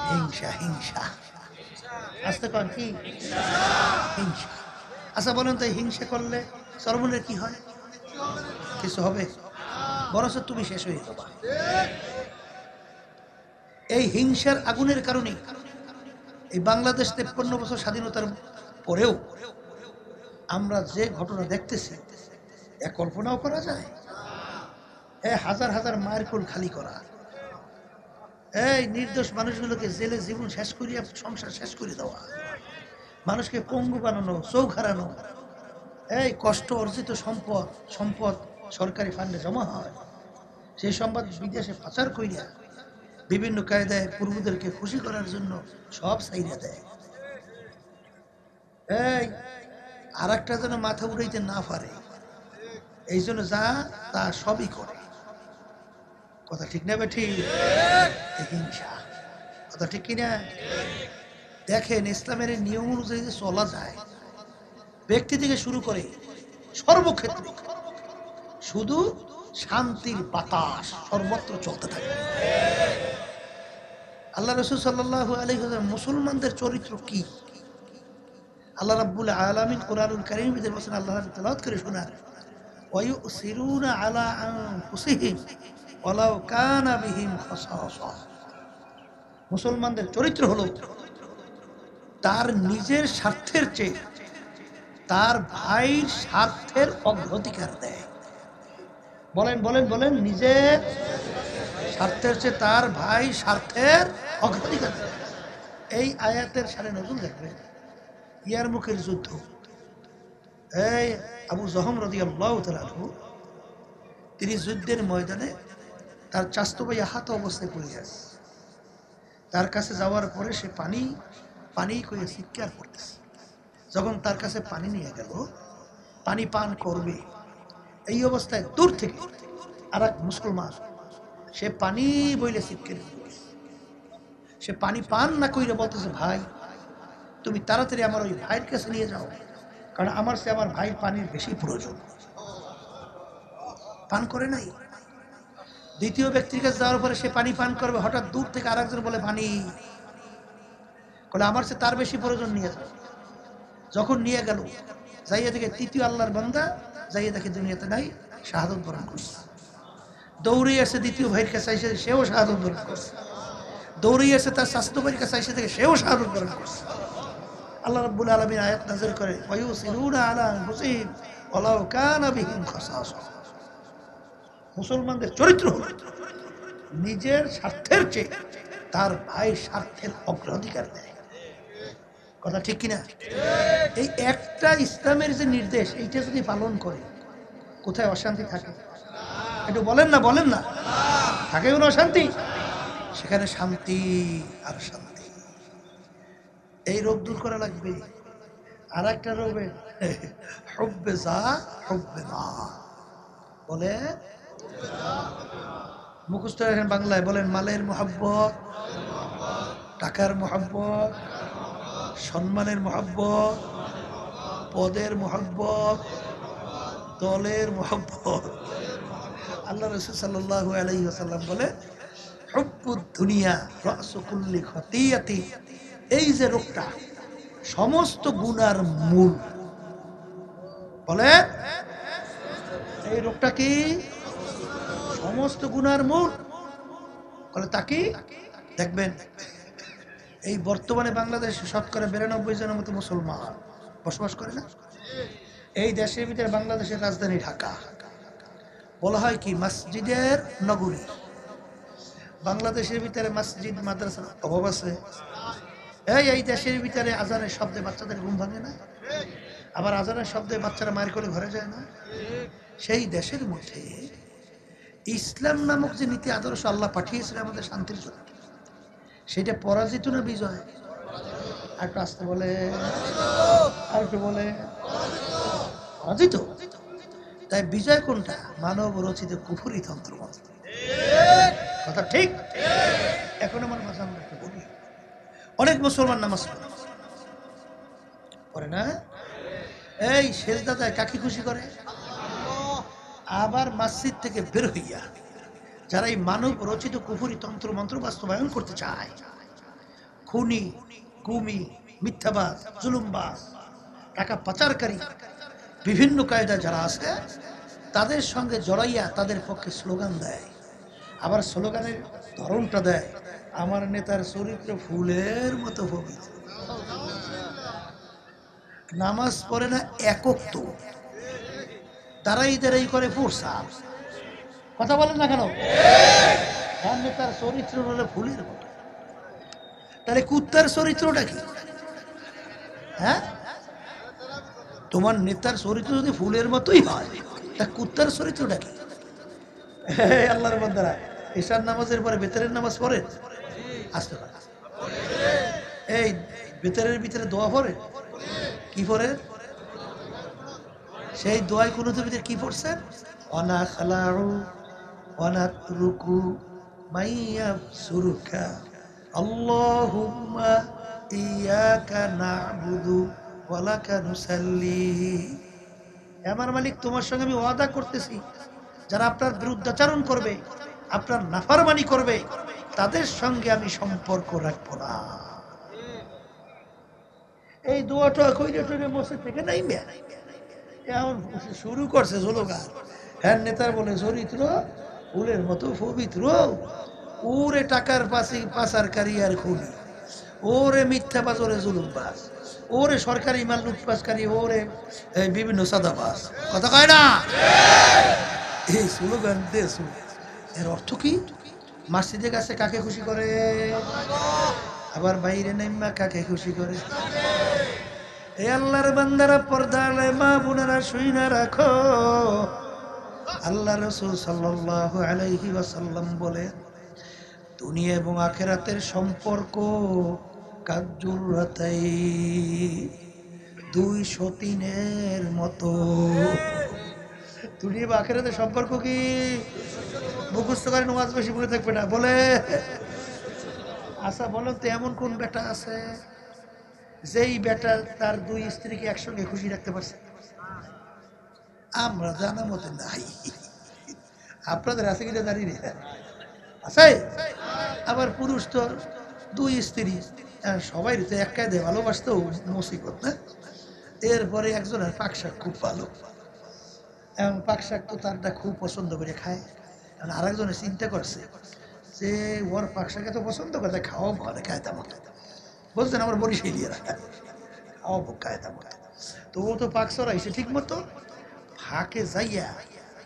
হিংসা, হিংসা। আসতে কন কি হিংসা? আচ্ছা বলেন তো, হিংসা করলে সর্বনের কি হয়? কিছু হবে? বরঞ্চ তুমি শেষ হয়ে যাবা। এই হিংসার আগুনের কারণে এই বাংলাদেশ 53 বছর স্বাধীনতার পরেও আমরা যে ঘটনা দেখতেছি, এ কল্পনাও করা যায়? হাজার হাজার মায়ের কোল খালি করা, এই নির্দোষ মানুষগুলোকে জেলে জীবন শেষ করিয়া সংসার শেষ করে দেওয়া, মানুষকে পঙ্গু বানানো, চোখ হারানো, এই কষ্ট অর্জিত সম্পদ সম্পদ সরকারি ফান্ডে জমা হয়, সেই সম্পদ বিদেশে পাচার করিয়া বিভিন্ন কায়দায় পূর্বদেরকে খুশি করার জন্য সব সাইরা দেয়। এই আর একটা যেন মাথা উড়াইতে না পারে, এই জন্য যা তা সবই করে। কথা ঠিক না ঠিক? হিংসা। কথা ঠিক কিনা? দেখেন, ইসলামের নিয়ম অনুযায়ী যে চলা যায়, ব্যক্তি থেকে শুরু করে সর্বক্ষেত্রে শুধু শান্তির বাতাস সর্বত্র চলতে থাকে। আল্লাহ রাসূল সাল্লাল্লাহু আলাইহি ওয়াসাল্লাম মুসলমানদের চরিত্র কি? আল্লাহ রাব্বুল আলামিন কোরআনুল কারীমে বলেছেন, আল্লাহ তেলাওয়াত করে শোনান, ওয়ায়ুসিরুনা আলা আনফুসিহিম ওয়ালাউ কানা বিহিম খাসাসা। মুসলমানদের চরিত্র হলো তার নিজের স্বার্থের চেয়ে তার ভাইয়ের স্বার্থের অগ্রাধিকার দেয়। বলেন বলেন বলেন, নিজের স্বার্থের চেয়ে তার ভাই স্বার্থের অগ্রাধিকার দেয়। এই আয়াতের সাথে নজরুল দেখবেন, ইয়ারমুকের যুদ্ধ, এই আবু জহম রাদিয়াল্লাহু তাআলা আনহু, তিনি যুদ্ধের ময়দানে তার চাচাতো ভাই আহত অবস্থায় পড়ে গেছে। তার কাছে যাওয়ার পরে সে পানি পানি করে চিৎকার করতেছে। যখন তার কাছে পানি নিয়ে গেল, পানি পান করবে, এই অবস্থায় দূর থেকে আর এক মুসলমান সে পানি বইলে চিৎকার করতেছে। সে পানি পান না কইরে বলতেছে, ভাই তুমি তাড়াতাড়ি আমার ওই ভাইয়ের কাছে নিয়ে যাও, কারণ আমার সে আমার ভাইয়ের পানির বেশি প্রয়োজন। পান করে নাই। দ্বিতীয় ব্যক্তির কাছে যাওয়ার পরে সে পানি পান করবে, হঠাৎ দূর থেকে আরেকজন বলে, পানি, বলে আমার সে তার বেশি প্রয়োজন, নিয়ে যাও। যখন নিয়ে গেল, যাইয়া দেখে তৃতীয় আল্লাহর বান্দা, যাইয়া দেখে দুনিয়াতে নাই, শাহাদত বরণ করছে। দৌড়ে এসে দ্বিতীয় ভাইয়ের কাছে এসে সেও শাহাদত বরণ করছে। দৌড়ে এসে তার স্বাস্থ্য ভাইয়ের কাছে এসে থেকে সেও শাহাদত বরণ করছে। আল্লাহ রাব্বুল আলামিন আয়াত নাযিল করে, ওয়ায়ুসিরুনা আলা আনফুসিহিম ওয়ালাউ কানা বিহিম খাসাসা। মুসলমানদের চরিত্র হলো নিজের স্বার্থের চেয়ে তার ভাইয়ের স্বার্থের অগ্রাধিকার দেয়। কথা ঠিক কিনা? এই একটা ইসলামের যে নির্দেশ, এইটা যদি পালন করে, কোথায় অশান্তি থাকে? একটু বলেন না, বলেন না, থাকে কোনো অশান্তি? সেখানে শান্তি আর শান্তি। এই রোগ দূর করা লাগবে। আর একটা রোগে হুব্বে যা হুব্বে মা, বলে মুখস্থ রাখেন বাংলায়, বলেন মালের মোহাব্বত, টাকার মোহাব্বত, সম্মানের মোহাব্বত, পদের মোহাব্বত, দলের মোহাব্বত। আল্লাহ রাসূল সাল্লাল্লাহু আলাইহি ওয়াসাল্লাম বলে, হুব্বুদ দুনিয়া রাসু কুল্লি খতিয়াতি। এই যে রোগটা সমস্ত গুনার মূল। বলে এই রোগটা কি? সমস্ত গুনার মূল। বলে তা কি? দেখবেন, এই বর্তমানে বাংলাদেশে শতকরা 92 জনের মতো মুসলমান বসবাস করে না? এই দেশের ভিতরে বাংলাদেশের রাজধানী ঢাকা, বলা হয় কি মসজিদের নগরী। বাংলাদেশের ভিতরে মসজিদ মাদ্রাসার অভাব আছে? এই দেশের ভিতরে আজানের শব্দে বাচ্চাদের ঘুম ভাঙে না? আবার আজানের শব্দে বাচ্চারা মায়ের করে ঘরে যায় না? সেই দেশের মধ্যে ইসলাম নামক যে নীতি আদর্শ আল্লাহ পাঠিয়েছিলেন আমাদের শান্তির জন্য, সেটা পরাজিত না বিজয়? আর একটু আসতে বলে, আর একটু বলে পরাজিত। তাই বিজয় কোনটা? মানব রচিত কুফরি তন্ত্র মন্ত্র। কথা ঠিক? এখন আমার মাঝে আমরা একটু বলি, অনেক মুসলমান নামাজ পড়ে না, এই সেজদা দেয় কাকে খুশি করে? আবার মসজিদ থেকে বের হইয়া যারা এই মানব রচিত কুফরি তন্ত্র মন্ত্র বাস্তবায়ন করতে চায়, খুনি, কুমি, মিথ্যাবাজ, জুলুমবাজ, টাকা পাচারকারী, বিভিন্ন কায়দা যারা আছে, তাদের সঙ্গে জড়াইয়া তাদের পক্ষে স্লোগান দেয়। আবার স্লোগানের ধরনটা দেয়, আমার নেতার চরিত্র ফুলের মতো পবিত্র। নামাজ পড়ে না একক, তো দাঁড়াই দাঁড়াই করে প্রসাব। কথা বলেন না কেন? তার নেতার চরিত্র হলে ফুলের মতো, তাহলে কুত্তার চরিত্রটা কি? হ্যাঁ, তোমার নেতার চরিত্র যদি ফুলের মতোই হয়, তা কুত্তার চরিত্রটা কি? আল্লাহর বান্দারা, এশার নামাজের পরে বেতরের নামাজ পড়ে আসতে পারে। এই বেতরের ভিতরে দোয়া পড়ে, কি পড়ে? সেই দোয়ায় কোন ভিতরে কি পড়ছেন? অনা খালাউ অনাতরুকু মাইয়াবসুরুকা আল্লাহুম্মা ইয়াকা না'বুদু ওয়া লাকা নুসাল্লি। আমার মালিক, তোমার সঙ্গে আমি ওয়াদা করতেছি, যারা আপনার বিরুদ্ধাচরণ করবে, আপনার নাফরমানি করবে, তাদের সঙ্গে আমি সম্পর্ক রাখবো না। এই দোয়াটা কইরে টইরে বসে থেকে নাই এখন শুরু করছে স্লোগান। হ্যাঁ, নেতার বলে চরিত্র ফুলের মতো পবিত্র, ওরে টাকার পাচারকারী আর খুনি, ওরে মিথ্যাবাজ, ওরে জুলুমবাজ, ওরে সরকারি মাল লুটপাসকারী, ওরে বিভিন্ন সাদাবাজ। কথা কয় না? এই স্লোগান দেশ, এর অর্থ কি? মসজিদের কাছে কাকে খুশি করে? আবার বাইরে নেমা কাকে খুশি করে? এই আল্লাহর বান্দারা, পর্দার মা বোনেরা শুইনা রাখো, আল্লাহ রাসূল সাল্লাল্লাহু আলাইহি ওয়াসাল্লাম বলে, দুনিয়া এবং আখিরাতের সম্পর্ক কাজুরাতাই, দুই সতীনের মতো। দুনিয়া বা আখিরাতের সম্পর্ক কি? মুখস্থ করে নামাজ বেশি পড়ে থাকবে না বলে। আচ্ছা বলো তো, এমন কোন বেটা আছে যেই বেটা তার দুই স্ত্রীকে একসঙ্গে খুশি রাখতে পারছে? আমরা জানা মতে নাই। আপনাদের আছে কিনা জানি না, আছে? আবার পুরুষ তো দুই স্ত্রী, সবাই তো এক কায়দে ভালোবাসতেও মুসিবত না। এরপরে একজনের পাক শাক খুব ভালো, এবং পাক শাক তো তারটা খুব পছন্দ করে খায়। আর একজনে চিন্তা করছে যে ওর পাক শাক এত পছন্দ করে, খাওয়া ভালো কায়দা মতো, বলছেন আমার বরিশালিয়া খাওয়াবো কায়দা মতো। তো ও তো পাক চড়াইছে ঠিক মতো, ফাঁকে যাইয়া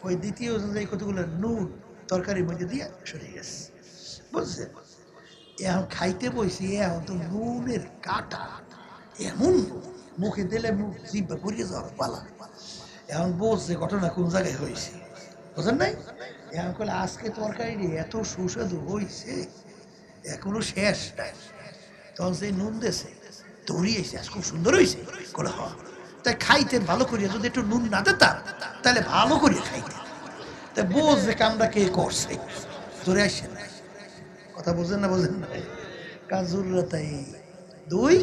ওই দ্বিতীয় যে কতগুলো নুন তরকারির মধ্যে দিয়ে সরে গেছে, বুঝছেন? এখন খাইতে বসে, এখন তো নুনের কাটা এমন মুখে দিলে মুখ জিভে পড়িয়ে যাওয়ার পালা। এখন বলছে ঘটনা কোন জায়গায় হয়েছে, বুঝলেন নাই? এখন বলে আজকে তরকারি এত সুস্বাদু হয়েছে, এখনো শেষ নাই। তখন সেই নুন দেশে দৌড়িয়েছে, আজ খুব সুন্দর হয়েছে বলে। হ, তাই খাইতে ভালো করিয়া, যদি একটু নুন না দিতাম তাহলে ভালো করিয়া খাইতে। তাই বোঝ যে কামটা কে করছে, ধরে আসছে না। কথা বোঝেন না? বোঝেন না? কাজুরাতাই, দুই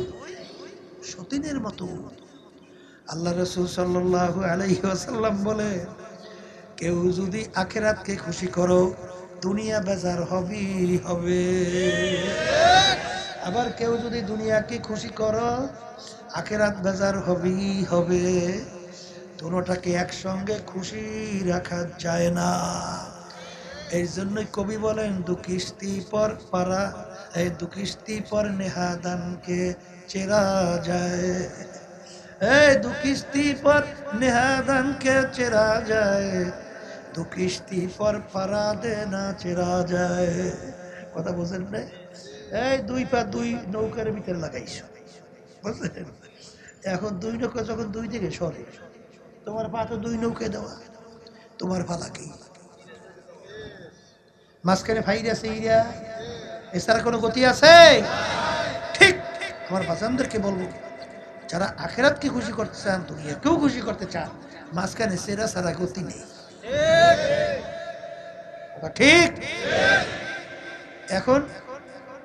সতীনের মতো। আল্লাহ রাসূল সাল্লাল্লাহু আলাইহি ওয়াসাল্লাম বলে, কেউ যদি আখিরাতকে খুশি করো, দুনিয়া বেজার হবেই হবে। আবার কেউ যদি দুনিয়াকে খুশি করো, আখিরাত বেজার হবেই হবে। দুটোটাকে একসঙ্গে খুশি রাখা যায় না। এই জন্যই কবি বলেন, দু কিস্তি পর পারা, এই দু কিস্তি পর নেহাদানকে চেরা যায়। दो किश्ती पर निहादन के चेरा जाए, दो किश्ती पर परा देना चेरा जाए। কথা বুঝেন না? এই দুই পা দুই নৌকার ভিতরে লাগাইছো, বুঝলেন? এখন দুই নৌকা যখন দুই দিকে সরে, তোমার পা তো দুই নৌকায় দেওয়া, তোমার পালা কি? মাঝখানে ফাইর আছে ইরা, এছাড়া কোনো গতি আছে? ঠিক আমার বাজানদেরকে বলবো, যারা আখেরাতকে খুশি করতে চান, দুনিয়াকেও খুশি করতে চান, মাঝখানে সেরা সারা গতি নেই। ঠিক। এখন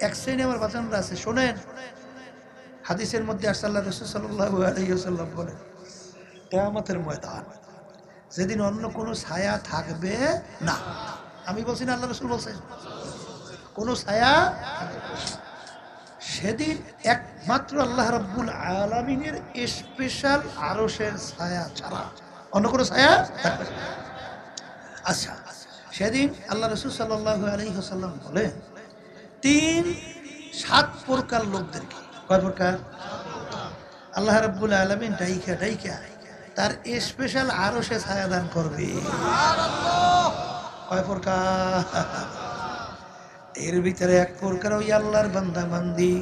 এক শ্রেণী আমার বাজানরা আছে, শোনেন, হাদিসের মধ্যে আসছে আল্লাহ রাসূল সাল্লাল্লাহু আলাইহি ওয়াসাল্লাম বলেন, কিয়ামতের ময়দান যেদিন অন্য কোনো ছায়া থাকবে না। আমি বলছি না, আল্লাহ রাসূল বলছেন, কোনো ছায়া সেদিন একমাত্র আল্লাহ রাব্বুল আলামিনের স্পেশাল আরশের ছায়া ছাড়া অন্য কোনো ছায়া থাকবে না। আচ্ছা, সেদিন আল্লাহ রাসূল সাল্লাল্লাহু আলাইহি ওয়াসাল্লাম বলেন, 3-7 প্রকার লোকদেরকে, কয় প্রকার? আল্লাহ রাব্বুল আলামিন ডাইকা ডাইকা তার স্পেশাল আরশে ছায়া দান করবে। কয় প্রকার? এর ভিতরে এক প্রকার ওই আল্লাহর বান্দা বান্দি,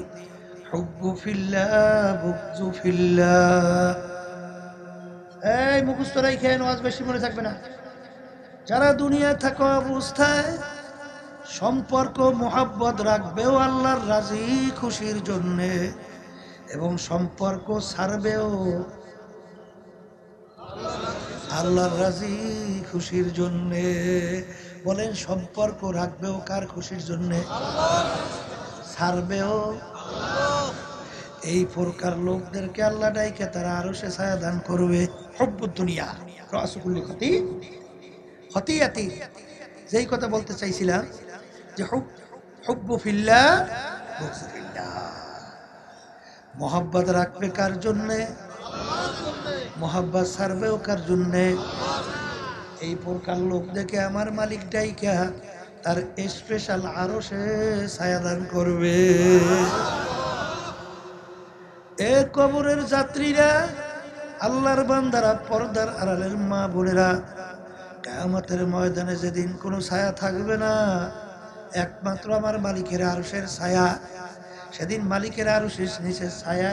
হুব্বু ফিল্লাহ বুগযু ফিল্লাহ। এই মুখস্থ রাখেন, ওয়াজ বেশি মনে থাকবে না। যারা দুনিয়া থাকা অবস্থায় সম্পর্ক মোহাব্বত রাখবেও আল্লাহর রাজি খুশির জন্যে, এবং সম্পর্ক ছাড়বেও আল্লাহর রাজি খুশির জন্যে। বলেন, সম্পর্ক রাখবেও কার খুশির জন্যে? ছাড়বেও। এই প্রকার লোকদেরকে আল্লাহ ডাইকে তারা আরশে ছায়া দান করবে। হুব্বুদ দুনিয়া রাসুকুল্লি খতিয়াতি। যেই কথা বলতে চাইছিলাম যে হুব্বু ফিল্লাহ বুগযু ফিল্লাহ, মোহাব্বত রাখবে কার জন্যে? মোহাব্বত ছাড়বেও কার জন্যে? এই প্রকার লোক দেখে আমার মালিক ডাইকা তার স্পেশাল আরশে ছায়া দান করবে। এ কবরের যাত্রীরা, আল্লাহর বান্দারা, পর্দার আড়ালের মা বোনেরা, কিয়ামতের ময়দানে যেদিন কোনো ছায়া থাকবে না, একমাত্র আমার মালিকের আরশের ছায়া। সেদিন মালিকের আরশের নিচের ছায়া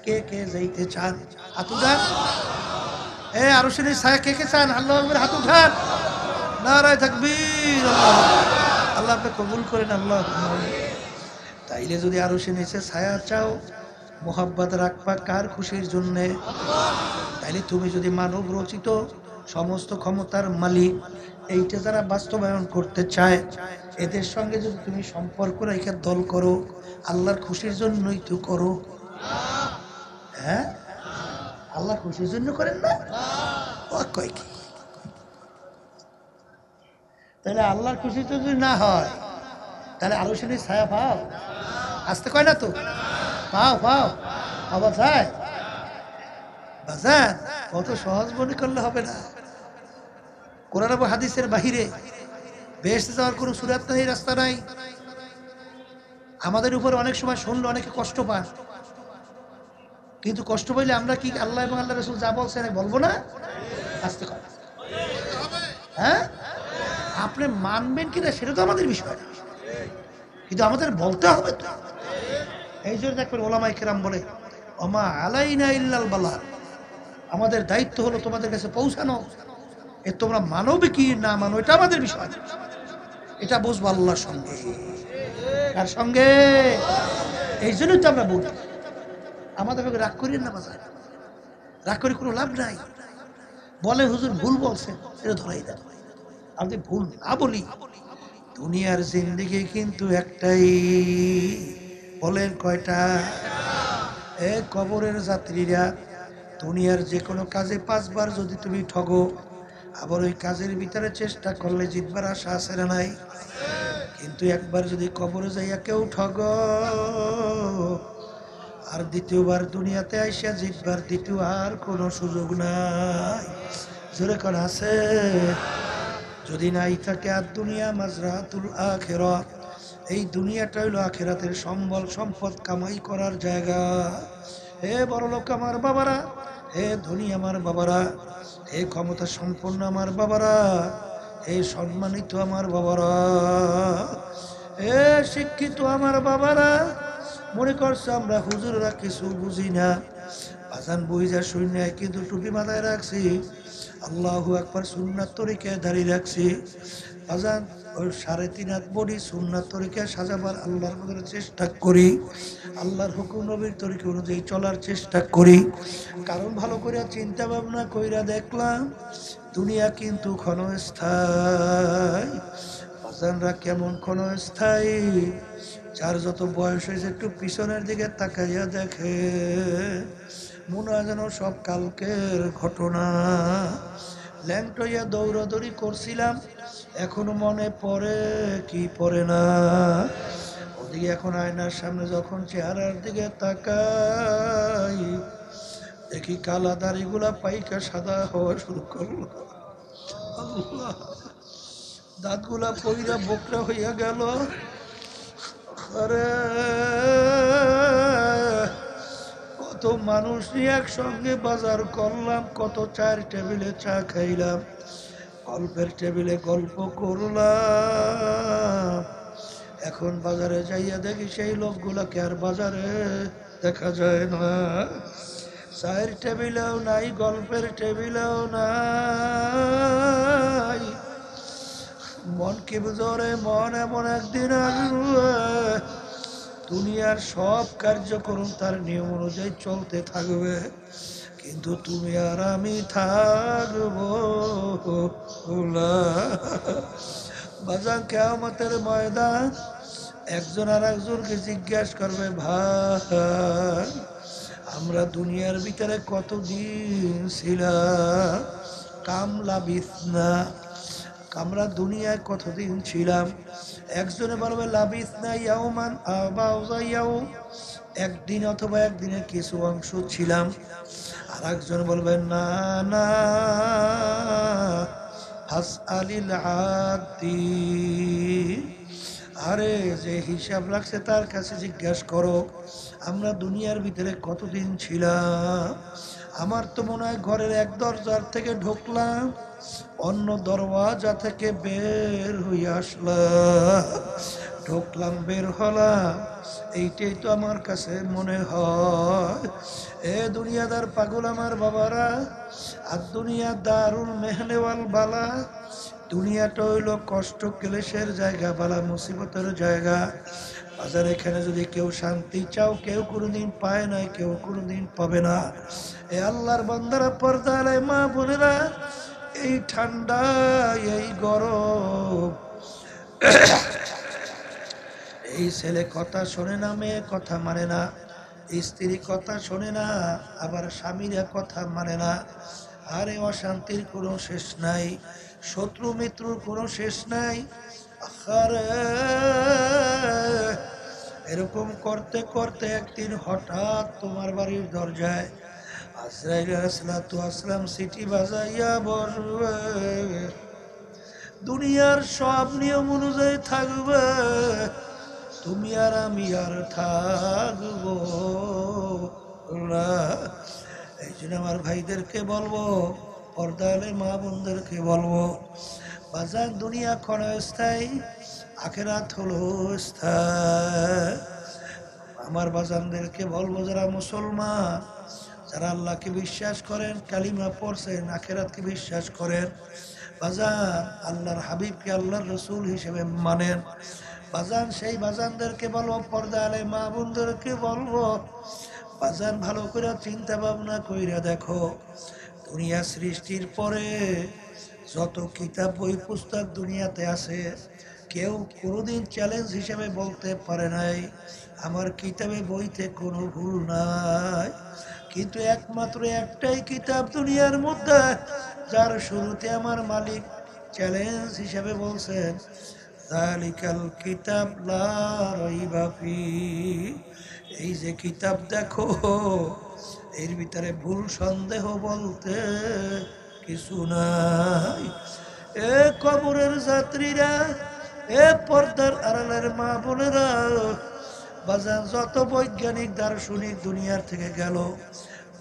কে কে যাইতে চান? হাত উঠান। এ আরশের ছায়া কে কে চান? আল্লাহু আকবার, হাত উঠান। নারায়ে তাকবীর। আল্লাহ আপনি কবুল করেন। আল্লাহ। তাইলে যদি আরশের নিচে ছায়া চাও, মোহাব্বত রাখবা কার খুশির জন্যে? তাইলে তুমি যদি মানব রচিত সমস্ত ক্ষমতার মালিক এইটা যারা বাস্তবায়ন করতে চায়, এদের সঙ্গে যদি তুমি সম্পর্ক রেখে দল করো, আল্লাহর খুশির জন্যই তো করো। হ্যাঁ, আল্লাহর খুশির জন্য করেন না? ও কয় কি? তাহলে আল্লাহর খুশির জন্য না হয়, তাহলে আলোচনায় ছায়া পাও? আসতে কয় না তো, পাও পাও, আবার যায় বাজান। কত সহজ মনে করলে হবে না। কোরআন এবং হাদিসের বাহিরে বেহেশতে যাওয়ার কোনো সুরাত নাই, রাস্তা নাই। আমাদের উপর অনেক সময় শুনলে অনেকে কষ্ট পান, কিন্তু কষ্ট পাইলে আমরা কি আল্লাহ এবং আল্লাহ রাসূল যা বলছেন বলবো না? আসতে কথা। হ্যাঁ, আপনি মানবেন কিনা সেটা তো আমাদের বিষয়, কিন্তু আমাদের বলতে হবে তো। এই জন্য দেখবেন ওলামায়ে কেরাম বলে, ওমা আলাইনা ইল্লাল বালাগ, আমাদের দায়িত্ব হলো তোমাদের কাছে পৌঁছানো। এ তোমরা মানবে কি না মানো এটা আমাদের বিষয়, এটা বুঝবো আল্লাহর সঙ্গে। কার সঙ্গে? এই জন্যই তো আমরা বলি, আমাদের রাগ করিয়েন না বাজার, রাগ করে কোনো লাভ নাই। বলে হুজুর ভুল বলছেন, এটা ধরাই দেন। আপনি ভুল না বলি, দুনিয়ার জিন্দেগি কিন্তু একটাই। বলেন কয়টা? এ কবরের যাত্রীরা, দুনিয়ার যে কোনো কাজে 5 বার যদি তুমি ঠগো, আবার ওই কাজের ভিতরে চেষ্টা করলে জিতবার আশা আছে না নাই? কিন্তু একবার যদি কবরে যাইয়া কেউ ঠগো, আর দ্বিতীয়বার দুনিয়াতে আইসা জিতবার দ্বিতীয় আর কোনো সুযোগ নাই। জোরে কোন আছে? যদি নাই থাকে, আর দুনিয়া মাজরাতুল আখিরা, এই দুনিয়াটা হইল আখিরাতের সম্বল সম্পদ কামাই করার জায়গা। হে বড় লোক আমার বাবারা, হে ধনী আমার বাবারা, হে ক্ষমতা সম্পন্ন আমার বাবারা, হে সম্মানিত আমার বাবারা, হে শিক্ষিত আমার বাবারা, মনে করছে আমরা হুজুররা কিছু বুঝি না। বাজান বুঝা শূন্য কিন্তু টুপি মাথায় রাখছি, আল্লাহু আকবার সুন্নাত তরিকায় দাঁড়িয়ে রাখছি। বাজান ওই 3.5 হাত বডি সুন্নাত তরিকায় সাজাবার আল্লাহর মধ্যে চেষ্টা করি, আল্লাহর হুকুম নবীর তরিকা অনুযায়ী চলার চেষ্টা করি। কারণ ভালো করে চিন্তা ভাবনা কইরা দেখলাম দুনিয়া কিন্তু ক্ষণস্থায়ী। বাজানরা কেমন ক্ষণস্থায়ী? যার যত বয়স হয়েছে একটু পিছনের দিকে তাকাইয়া দেখে, মনে হয় যেন সব কালকের ঘটনা। ল্যাংটইয়া দৌড়াদৌড়ি করছিলাম, এখনো মনে পড়ে কি পড়ে না। ওদিকে এখন আয়নার সামনে যখন চেহারার দিকে তাকাই, দেখি কালা দাড়িগুলা পাইকা সাদা হওয়া শুরু করলো। আল্লাহ, দাঁতগুলা পইরা বোকরা হইয়া গেল। আরে কত মানুষ নিয়ে একসঙ্গে বাজার করলাম, কত চার টেবিলে চা খাইলাম, গল্পের টেবিলে গল্প করলাম। এখন বাজারে যাইয়া দেখি সেই লোকগুলাকে আর বাজারে দেখা যায় না। চায়ের টেবিলেও নাই, গল্পের টেবিলেও নাই। মন কি বুঝরে, মন এমন একদিন আসবে দুনিয়ার সব কার্যক্রম তার নিয়ম অনুযায়ী চলতে থাকবে, কিন্তু তুমি আর আমি থাকবো না। বাজার কিয়ামতের ময়দান একজন আর একজনকে জিজ্ঞাসা করবে, ভাই আমরা দুনিয়ার ভিতরে কতদিন ছিলাম? কামলা বিছনা, আমরা দুনিয়ায় কতদিন ছিলাম? একজনে বলবে লাবিসনা ইয়াউমান আও বাউযা ইয়াউম, একদিন অথবা একদিনের কিছু অংশ ছিলাম। আর একজন বলবে না না, হাসআলিল আদি, আরে যে হিসাব রাখছে তার কাছে জিজ্ঞাসা করো আমরা দুনিয়ার ভিতরে কতদিন ছিলাম। আমার তো মনে হয় ঘরের এক দরজার থেকে ঢুকলাম, অন্য দরওয়াজা থেকে বের হয়ে আসলাম, ঢুকলাম বের হলাম, এইটাই তো আমার কাছে মনে হয়। এ দুনিয়াদার পাগল আমার বাবারা, আর দুনিয়া দারুল মেহনে ওয়াল বালা, দুনিয়াটা হইল কষ্ট ক্লেশের জায়গা, বালা মুসিবতের জায়গা। বাজার এখানে যদি কেউ শান্তি চাও, কেউ কোনোদিন পায় নাই, কেউ কোনোদিন পাবে না। এ আল্লাহর বান্দারা, পর্দা আলাই মা বোনেরা, এই ঠান্ডা এই গরম, এই ছেলে কথা শোনে না, মেয়ে কথা মানে না, স্ত্রী কথা শোনে না, আবার স্বামীরা কথা মানে না। আরে অশান্তির কোনো শেষ নাই, শত্রু মিত্রুর কোনো শেষ নাই। আরে এরকম করতে করতে একদিন হঠাৎ তোমার বাড়ির দরজায় আজরাইল আলাইহিসসালাতু ওয়াসসালাম সিটি বাজাইয়া বসবে। দুনিয়ার সব নিয়ম অনুযায়ী থাকবে, তুমি আর আমি আর থাকবো না। এই জন্য আমার ভাইদেরকে বলবো, পর্দালে মা বোনদেরকে বলবো, বাজার দুনিয়া ক্ষণস্থায়ী, আখেরাত হলো স্থায়ী। আমার বাজানদেরকে বলবো, যারা মুসলমান, যারা আল্লাহকে বিশ্বাস করেন, কালিমা পড়ছেন, আখেরাতকে বিশ্বাস করেন, বাজান আল্লাহর হাবিবকে আল্লাহর রসুল হিসেবে মানেন, বাজান সেই বাজানদেরকে বলবো, পর্দা আলাই মা বোনদেরকে বলবো, বাজান ভালো করে চিন্তা ভাবনা কইরা দেখো, দুনিয়া সৃষ্টির পরে যত কিতাব বই পুস্তক দুনিয়াতে আছে, কেউ কোনোদিন চ্যালেঞ্জ হিসেবে বলতে পারে নাই আমার কিতাবে বইতে কোনো ভুল নাই। কিন্তু একমাত্র একটাই কিতাব দুনিয়ার মধ্যে, যার শুরুতে আমার মালিক চ্যালেঞ্জ হিসেবে বলছেন, যালিকাল কিতাব লা রাইবা ফীহ, এই যে কিতাব দেখো, এর ভিতরে ভুল সন্দেহ বলতে কিছু নাই। এ কবরের যাত্রীরা, এ পর্দার আড়ালের মা বোনেরা, বাজার যত বৈজ্ঞানিক দার্শনিক দুনিয়ার থেকে গেল,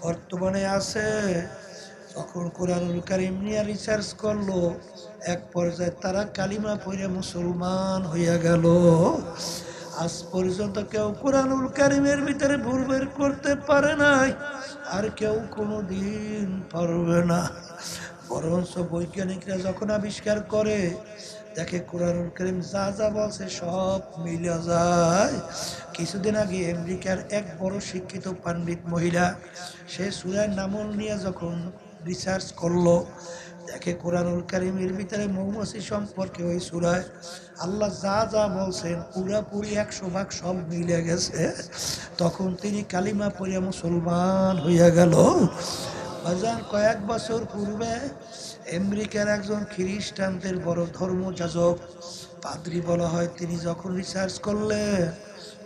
বর্তমানে আছে। যখন কোরআনুল কারীম নিয়ে রিসার্চ করলো, এক পর্যায়ে তারা কালিমা পড়ে মুসলমান হইয়া গেল। আজ পর্যন্ত কেউ কোরআনুল কারীমের ভিতরে ভুল বের করতে পারে নাই, আর কেউ কোনোদিন পারবে না। বরঞ্চ বৈজ্ঞানিকরা যখন আবিষ্কার করে, দেখে কোরআনুল কারীম যা যা বলছে সব মিলে যায়। কিছুদিন আগে আমেরিকার এক বড় শিক্ষিত পণ্ডিত মহিলা, সে সূরা নামল নিয়ে যখন রিসার্চ করলো, দেখে কোরআনুল কারীমের ভিতরে মৌমাছি সম্পর্কে ওই সূরায় আল্লাহ যা যা বলছেন পুরাপুরি 100% সব মিলে গেছে। তখন তিনি কালিমা পড়ে মুসলমান হইয়া গেল। বাজার কয়েক বছর পূর্বে আমেরিকার একজন খ্রিস্টানদের বড় ধর্মযাজক, পাদ্রী বলা হয়, তিনি যখন রিসার্চ করলেন,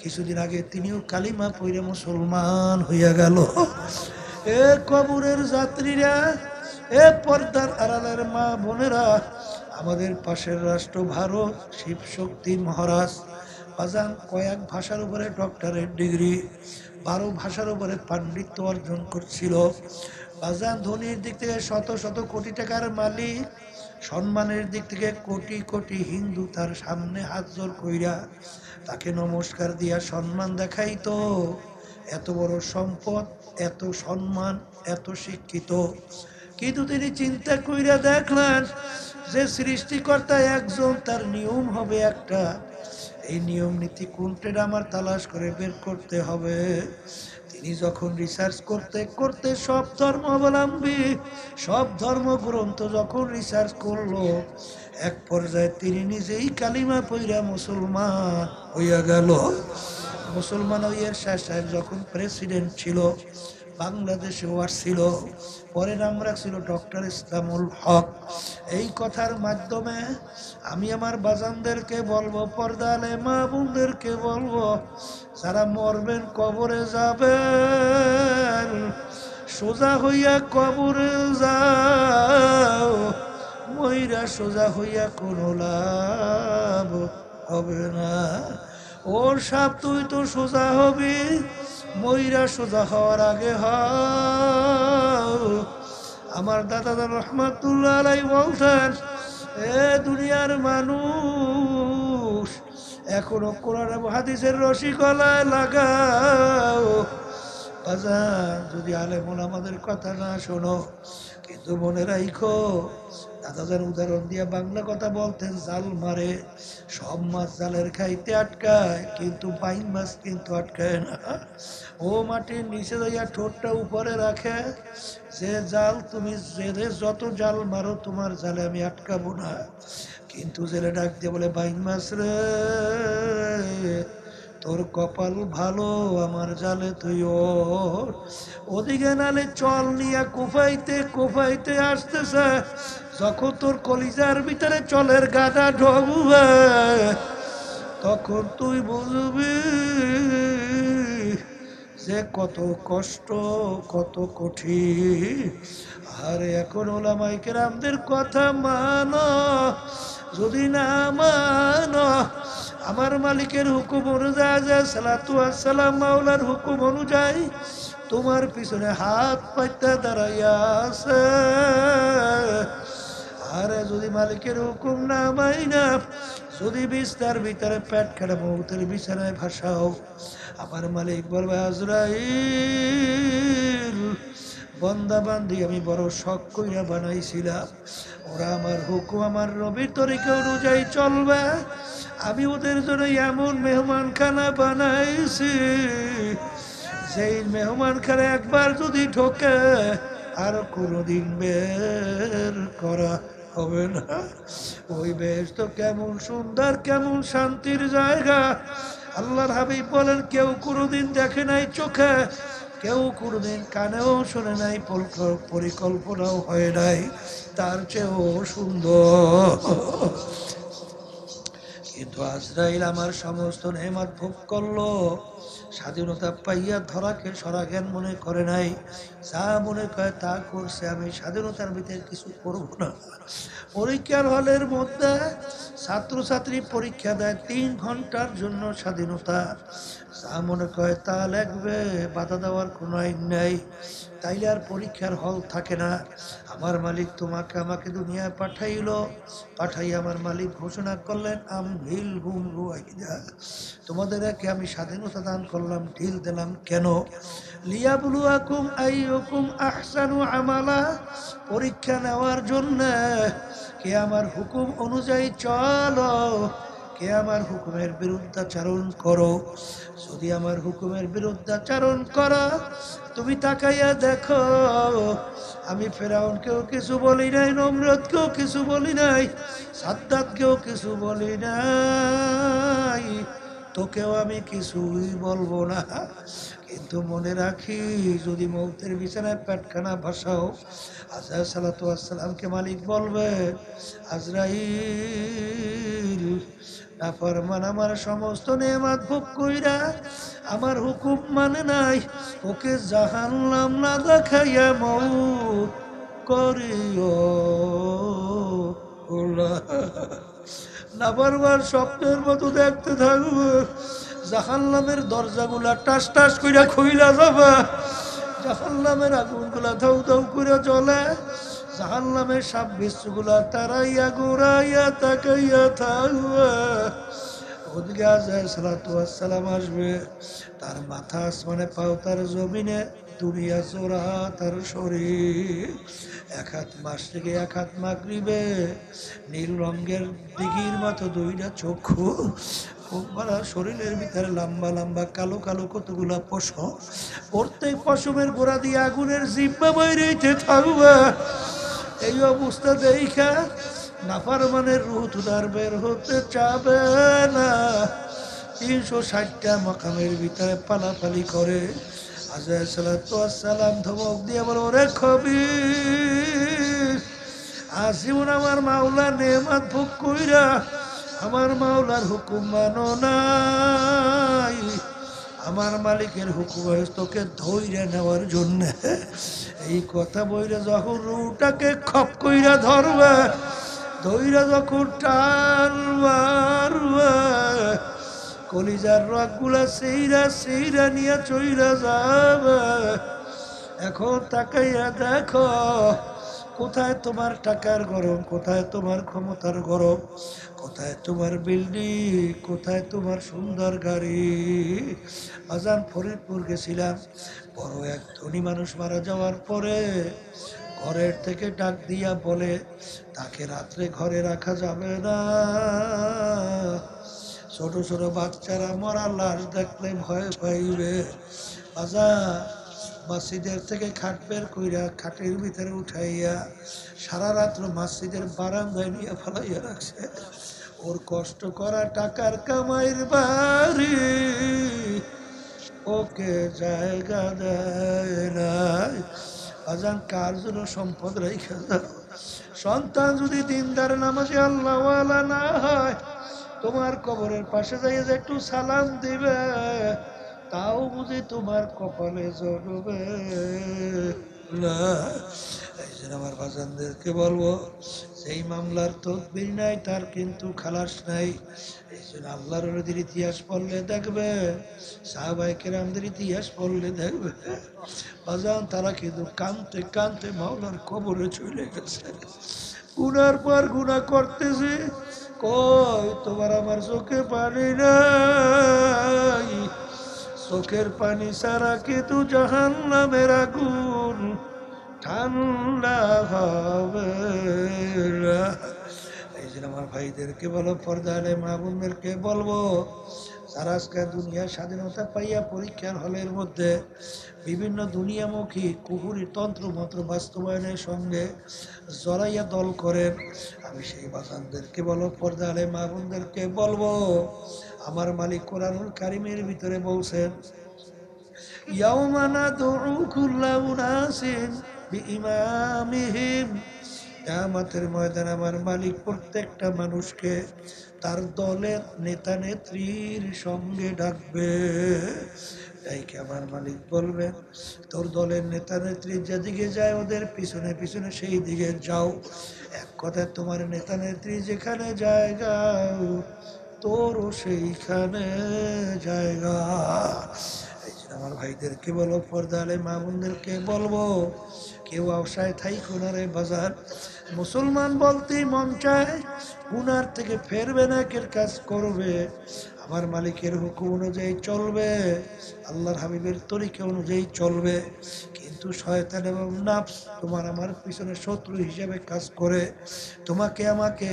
কিছুদিন আগে তিনিও কালিমা পড়ে মুসলমান হইয়া গেল। এ কবরের যাত্রীরা, এ পর্দার আড়ালের মা বোনেরা, আমাদের পাশের রাষ্ট্র ভারত, শিব শক্তি মহারাজ বাজান কয়েক ভাষার উপরে ডক্টরেট ডিগ্রি, 12 ভাষার উপরে পাণ্ডিত্য অর্জন করছিল। বাজান ধনির দিক থেকে শত শত কোটি টাকার মালিক, সম্মানের দিক থেকে কোটি কোটি হিন্দু তার সামনে হাত জোর কইরা তাকে নমস্কার দিয়া সম্মান দেখাইতো। এত বড় সম্পদ, এত সম্মান, এত শিক্ষিত, কিন্তু তিনি চিন্তা কইরা দেখলেন যে সৃষ্টিকর্তা একজন, তার নিয়ম হবে একটা। এই নিয়ম নীতি কোনটা আমার তালাশ করে বের করতে হবে। তিনি যখন রিসার্চ করতে করতে সব ধর্মাবলম্বী, সব ধর্মগ্রন্থ যখন রিসার্চ করলো, এক পর্যায়ে তিনি নিজেই কালিমা পইরা মুসলমান হইয়া গেল। মুসলমান হইয়া শাহ সাহেব যখন প্রেসিডেন্ট ছিল, বাংলাদেশে আসছিল, পরে নাম রাখছিল ডক্টর ইসলামুল হক। এই কথার মাধ্যমে আমি আমার বাজানদেরকে বলবো, পর্দালে মা বোনদেরকে বলবো, যারা মরবেন কবরে যাবেন, সোজা হইয়া কবরে যাও, মইরা সোজা হইয়া কোনো লাভ হবে না। ওর সাপ তুই তো সোজা হবি, মইরা সোজা হওয়ার আগে হও। আমার দাদা রহমাতুল্লাহ আলাইহি বলতেন, এ দুনিয়ার মানুষ এখনো কোরআন এবং হাদিসের রশি গলায় লাগাও। বাজার যদি আলেমুল আমাদের কথা না শোনো, কিন্তু মনে রাখো, দাদাজান উদাহরণ দিয়ে বাংলা কথা বলতেন, জাল মারে, সব মাছ জালের খাইতে আটকায়, কিন্তু বাইন মাছ কিন্তু আটকায় না। ও মাটির নিচে যাইয়া ঠোঁটটা উপরে রাখে, যে জাল তুমি জেলে যত জাল মারো তোমার জালে আমি আটকাবো না। কিন্তু জেলে ডাক দিয়ে বলে, বাইন মাছ রে, তোর কপাল ভালো, আমার জালে তুই ওর। ওদিকে নালে চল নিয়ে কোফাইতে কোফাইতে আসতেছে, যখন তোর কলিজার ভিতরে চলের গাদা ঢোকবে, তখন তুই বুঝবি যে কত কষ্ট, কত কঠিন। আর এখন ওলামায়ে কেরামদের কথা মানো, যদি না মানো, আমার মালিকের হুকুম অনুযায়ী, সালাতু ওয়াস সালাম মাওলার হুকুম অনুযায়ী তোমার পিছনে হাত পাইতে দাঁড়াইয়া আছে। আরে যদি মালিকের হুকুম না মাইনা, যদি বিস্তার ভিতরে পেট খাড়া মৌতের বিছানায় ভাসাও, আমার মালিক বলবে, আজরাইল, বন্দা বান্দি আমি বড় শখ কইরা বানাইছিলাম, ওরা আমার হুকুম, আমার নবীর তরিকা অনুযায়ী চলবে, আমি ওদের জন্য এমন মেহমানখানা বানাইছি, সেই মেহমানখানা একবার যদি ঢোকে আর কোনোদিন বের করা হবে না। ওই বেহেশত কেমন সুন্দর, কেমন শান্তির জায়গা। আল্লাহর হাবিব বলেন, কেউ কোনোদিন দেখে নাই চোখে, কেউ কোনোদিন কানেও শোনে নাই, পরিকল্পনাও হয় নাই, তার চেয়েও সুন্দর। কিন্তু আজরাইল আমার সমস্ত নেয়ামত ভোগ করলো, স্বাধীনতা পাইয়া ধরাকে সরাজ্ঞান মনে করে নাই, যা মনে করে তা করছে। আমি স্বাধীনতার ভিতরে কিছু করব না। পরীক্ষার হলের মধ্যে ছাত্রছাত্রী পরীক্ষা দেয় 3 ঘন্টার জন্য স্বাধীনতা, যা মনে করে তা লাগবে, বাধা দেওয়ার কোনো আইন নাই। তাইলে আর পরীক্ষার হল থাকে না। আমার মালিক তোমাকে আমাকে দুনিয়ায় পাঠাইলো, পাঠাই আমার মালিক ঘোষণা করলেন আমহিল হুম রুয়াইদা, তোমাদেরকে আমি স্বাধীনতা দান করলাম, ঢিল দিলাম কেন? লিয়াবলুয়াকুম আইয়ুকুম আহসানু আমালা, পরীক্ষা নেওয়ার জন্য। কে আমার হুকুম অনুযায়ী চলো, কে আমার হুকুমের বিরুদ্ধাচারণ করো। যদি আমার হুকুমের বিরুদ্ধাচারণ করো, তুমি তাকাইয়া দেখো, আমি ফেরাউনকেও কিছু বলি নাই, নমরুদকেও কিছু বলি নাই, সাদ্দাতকেও কিছু বলি নাই, তোকেও আমি কিছুই বলবো না। কিন্তু মনে রাখি, যদি মৌতের বিছানায় পেটখানা ভাসাও, আজরাইল সালাতু ওয়াসসালামকে মালিক বলবে, আজরাইল নাফরমান আমার সমস্ত নেয়ামত ভোগ কইরা আমার হুকুম মানে নাই, ওকে জাহান্নাম না দেখাইয়া মৌত করিও। নাফরমান স্বপ্নের মতো দেখতে থাকবে, জাহান্নামের দরজাগুলা টাস টাস কইরা খুইলা যাবে, জাহান্নামের আগুনগুলা ধাউ ধাউ করে জ্বলে, জাহান্নামের সাপ বিচ্ছুগুলা তারাইয়া ঘুরাইয়া তাকাইয়া থাকবে। ওদিকে আজরাইল সালাতু ওয়াসসালাম আসবে, তার মাথা আসমানে, পাও তার জমিনে, দুনিয়া চোরা তার শরীর। এক হাত মাশরিকে এক হাত মাগরিবে, নীল রঙের দিঘির মতো 2টা চক্ষু, শরীরের ভিতরে লম্বা লম্বা কালো কালো কতগুলা পশম, প্রত্যেক পশমের গোড়া দিয়ে আগুনের জিব্বা বাইরেতে থাকবে। এই অবস্থা দেখা নাফরমানের রূহ তুদার বের হতে চাবে না। 360টা মাকামের ভিতরে পালাপালি করে। আজরাইল সালাতু ওয়াসসালাম ধমক দিয়ে বলে, ওরে খবীর, আসিমুন আমার মাওলার নেয়ামত ভোগ কইরা আমার মাওলার হুকুম মানো নাই। আমার মালিকের হুকুম হয়েছে তোকে ধৈর্য নেওয়ার জন্য। এই কথা বইলে যখন রুটাকে খপ কইরা ধরবে, ধৈর্য যখন টান মারবে, কলিজার রগগুলা সেইরা সেইরা নিয়ে চইরা যাবে। এখন তাকাইয়া দেখো, কোথায় তোমার টাকার গরম, কোথায় তোমার ক্ষমতার গরম, কোথায় তোমার বিল্ডিং, কোথায় তোমার সুন্দর গাড়ি। আজান ফরিদপুর গেছিলাম, বড় এক ধনী মানুষ মারা যাওয়ার পরে ঘরের থেকে ডাক দিয়া বলে, তাকে রাত্রে ঘরে রাখা যাবে না, ছোট ছোট বাচ্চারা মরা লাশ দেখলে ভয় পাইবে। বাজার মসজিদের থেকে খাট বের কইরা খাটের ভিতরে উঠাইয়া সারা রাত্র মসজিদের বারান্দায় নিয়ে ফেলাইয়া রাখছে। ওর কষ্ট করা টাকার কামাইয়ের বাড়ি ওকে জায়গা দেয় নাই। আজান কার জন্য সম্পদ রেখে দাও। সন্তান যদি দিনদার নামাজে আল্লাহওয়ালা না হয়, তোমার কবরের পাশে যাইয়ে যে একটু সালাম দিবে, তাও বুঝি তোমার কপালে জড়বে না। এই জন্য আমার বাজানদেরকে বলবো, সেই মামলার তদবির নাই তার কিন্তু খালাস নাই। এই জন্য আল্লাহর নবীর ইতিহাস পড়লে দেখবে, সাহাবায়ে কেরামদের ইতিহাস পড়লে দেখবে, বাজান তারা কিন্তু কানতে কানতে মাওলার কবরে চলে গেছে। গুনার পর গুনাহ করতেছে, কই তোমার আমার চোখে পানি নাই, চোখের পানি ছাড়া কিন্তু জাহান্নামের আগুন ঠান্ডা হবে না। এই জন্য আমার ভাইদেরকে বলো, পর্দালে মা বোনদেরকে বলবো, যারা আজকে দুনিয়া স্বাধীনতা পাইয়া পরীক্ষার হলের মধ্যে বিভিন্ন দুনিয়ামুখী কুহুরি তন্ত্র মন্ত্র বাস্তবায়নের সঙ্গে জড়াইয়া দল করেন, আমি সেই বাজানদেরকে বলো, পর্দালে মা বোনদেরকে বলবো, আমার মালিক কোরআনুল কারীমের ভিতরে বলছেন, ইয়াউমা নাদউ কুল্লা উনাসিন বিইমামিহিম, কিয়ামতের ময়দানে আমার মালিক প্রত্যেকটা মানুষকে তার দলের নেতা নেত্রীর সঙ্গে ডাকবে। ডাইকে আমার মালিক বলবেন, তোর দলের নেতা নেত্রী যেদিকে যায় ওদের পিছনে পিছনে সেই দিকে যাও। এক কথায় তোমার নেতা নেত্রী যেখানে জায়গা তোরও সেইখানে জায়গা। এই জন্য আমার ভাইদেরকে বলো, পর্দা আলে মা বোনদেরকে বলবো, কেউ আশায় থাইকো না রে বাজার। মুসলমান বলতেই মন চায় গুনার থেকে ফেরবে না, একের কাজ করবে, আমার মালিকের হুকুম অনুযায়ী চলবে, আল্লাহর হাবিবের তরিকা অনুযায়ী চলবে। কিন্তু শয়তান এবং নাফস তোমার আমার পিছনে শত্রু হিসেবে কাজ করে, তোমাকে আমাকে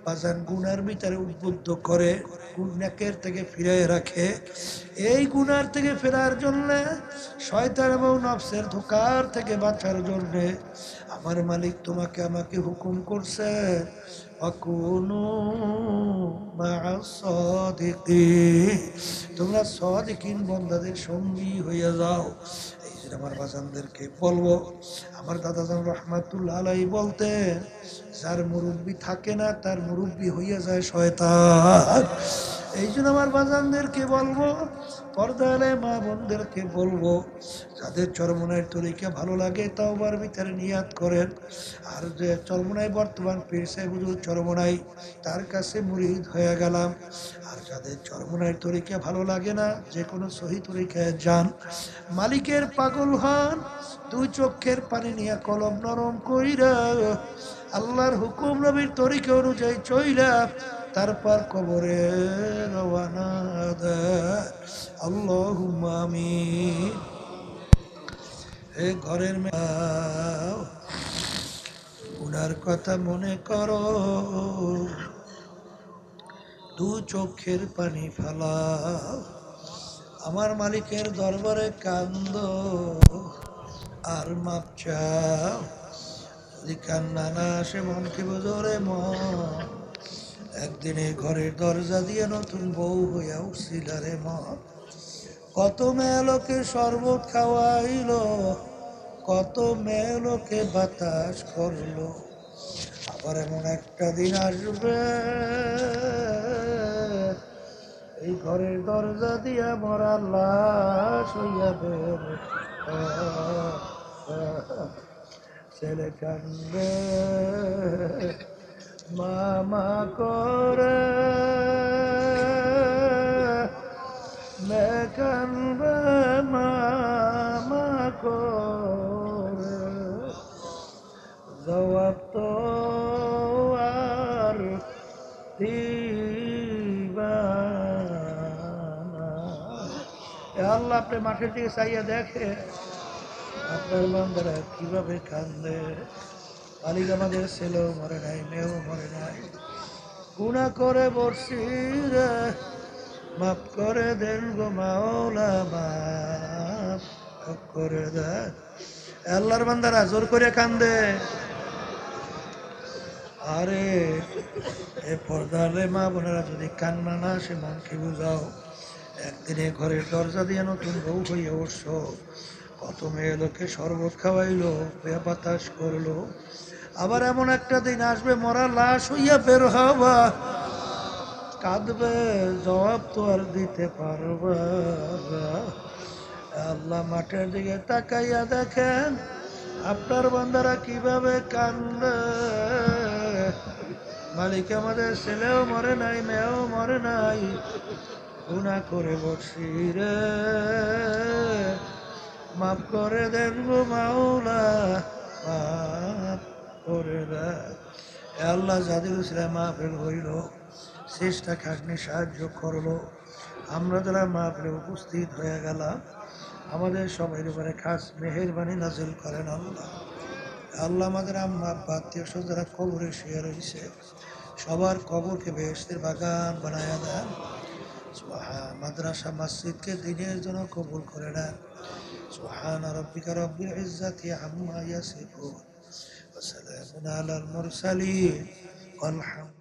বাজান গুনার ভিতরে উদ্বুদ্ধ করে, নেকের থেকে ফিরিয়ে রাখে। এই গুনার থেকে ফেরার জন্য, শয়তান এবং নফসের ধোঁকার থেকে বাঁচার জন্য আমার মালিক তোমাকে আমাকে হুকুম করছে, আকুনু মা'আস সাদিকিন, তোমরা সাদিকিন বান্দাদের সঙ্গী হয়ে যাও। এই যে আমার বাজানদেরকে বলবো, আমার দাদাজান রহমাতুল্লাহ আলাইহি বলতেন, যার মুরব্বি থাকে না তার মুরব্বি হইয়া যায় শয়তান। এই জন্য আমার বাজানদেরকে বলবো, পর্দালে মা বোনদেরকে বলবো, যাদের চরমনাইয়ের তরিকা ভালো লাগে তাওবার ভিতরে নিয়াত করেন। আর যে চরমনাই বর্তমান পীর সাহেব হুজুর চরমনাই, তার কাছে মুরিদ হয়ে গেলাম। আর যাদের চরমনাইয়ের তরিকা ভালো লাগে না, যে কোনো সহি তরিকায় যান, মালিকের পাগল হন, দুই চোখের পানি নিয়ে কলম নরম কইরা আল্লাহর হুকুম নবীর তরিকা অনুযায়ী চইলা তারপর কবরে রওয়ানা দেয়। আল্লাহুম্মা আমিন। হে ঘরের মেয়ে, গুনার কথা মনে করো, দু চোখের পানি ফেলাও, আমার মালিকের দরবারে কান্দো আর মাপ চাও। যদি কান্না না আসে মনকে বোঝরে মন, একদিনে ঘরের দরজা দিয়ে নতুন বউ হইয়া উঠছিল রে মন। কত মেয়ে লোকে শরবত খাওয়াইলো, কত মেয়ে লোকে বাতাস করলো, আবার এমন একটা দিন আসবে এই ঘরের দরজা দিয়া মরা লাশ হইয়া বের। ছেলে কান্দে মামা করে, মেয়ে কান্দে মামা করে, জবাব তো আর দিবা না। এ আল্লাহ, আপনি মাঠের দিকে চাইয়া দেখে আপনার বান্দারা কিভাবে কান্দে। মালিক আমাদের ছেলেও মরে নাই, মেয়েও মরে নাই, গুনাহ করে বসছি রে, মাফ করে দেন গো মাওলা, মাফ করে দেন। আল্লাহর বান্দারা জোর করে কান্দে। আরে এ পর্দারে মা বোনেরা, যদি কান্না না আসে মনকে বুঝাও। একদিনে ঘরের দরজা দিয়ে নতুন বউ হইয়া উঠছো, কত মেয়ে লোকে শরবত খাওয়াইলো, বাতাস করলো, আবার এমন একটা দিন আসবে মরা লাশ হইয়া বের হবা, কাঁদবে, জবাব তো আর দিতে পারবা না। আল্লাহ মাঠের দিকে তাকাইয়া দেখেন আপনার বান্দারা কিভাবে কান্দে। মালিক আমাদের ছেলেও মরে নাই, মেয়েও মরে নাই, গুনাহ করে বসি রে, মাফ করে দেন গো মাওলা, মাফ করে দেন। আল্লাহ যাদের উসিলা মাহফিল হইল, চেষ্টা খাটনি সাহায্য করলো, আমরা যারা মাহফিলে উপস্থিত হয়ে গেলাম, আমাদের সবাই উপরে খাস মেহেরবানি নাজিল করেন আল্লাহ। আল্লাহ আমাদের আম্মা আব্বা আত্মীয় স্বজন যারা কবরে শুয়ে রয়েছে, সবার কবরকে বেহেশতের বাগান বানায়া দেন। মাদ্রাসা মসজিদকে দিনের জন্য কবুল করে নেন। সুবহান রাব্বিকা রাব্বিল ইজ্জাতি আম্মা ইয়াসিফুন ওয়া সালামুন আলাল মুরসালিন ওয়াল হামদুলিল্লাহ।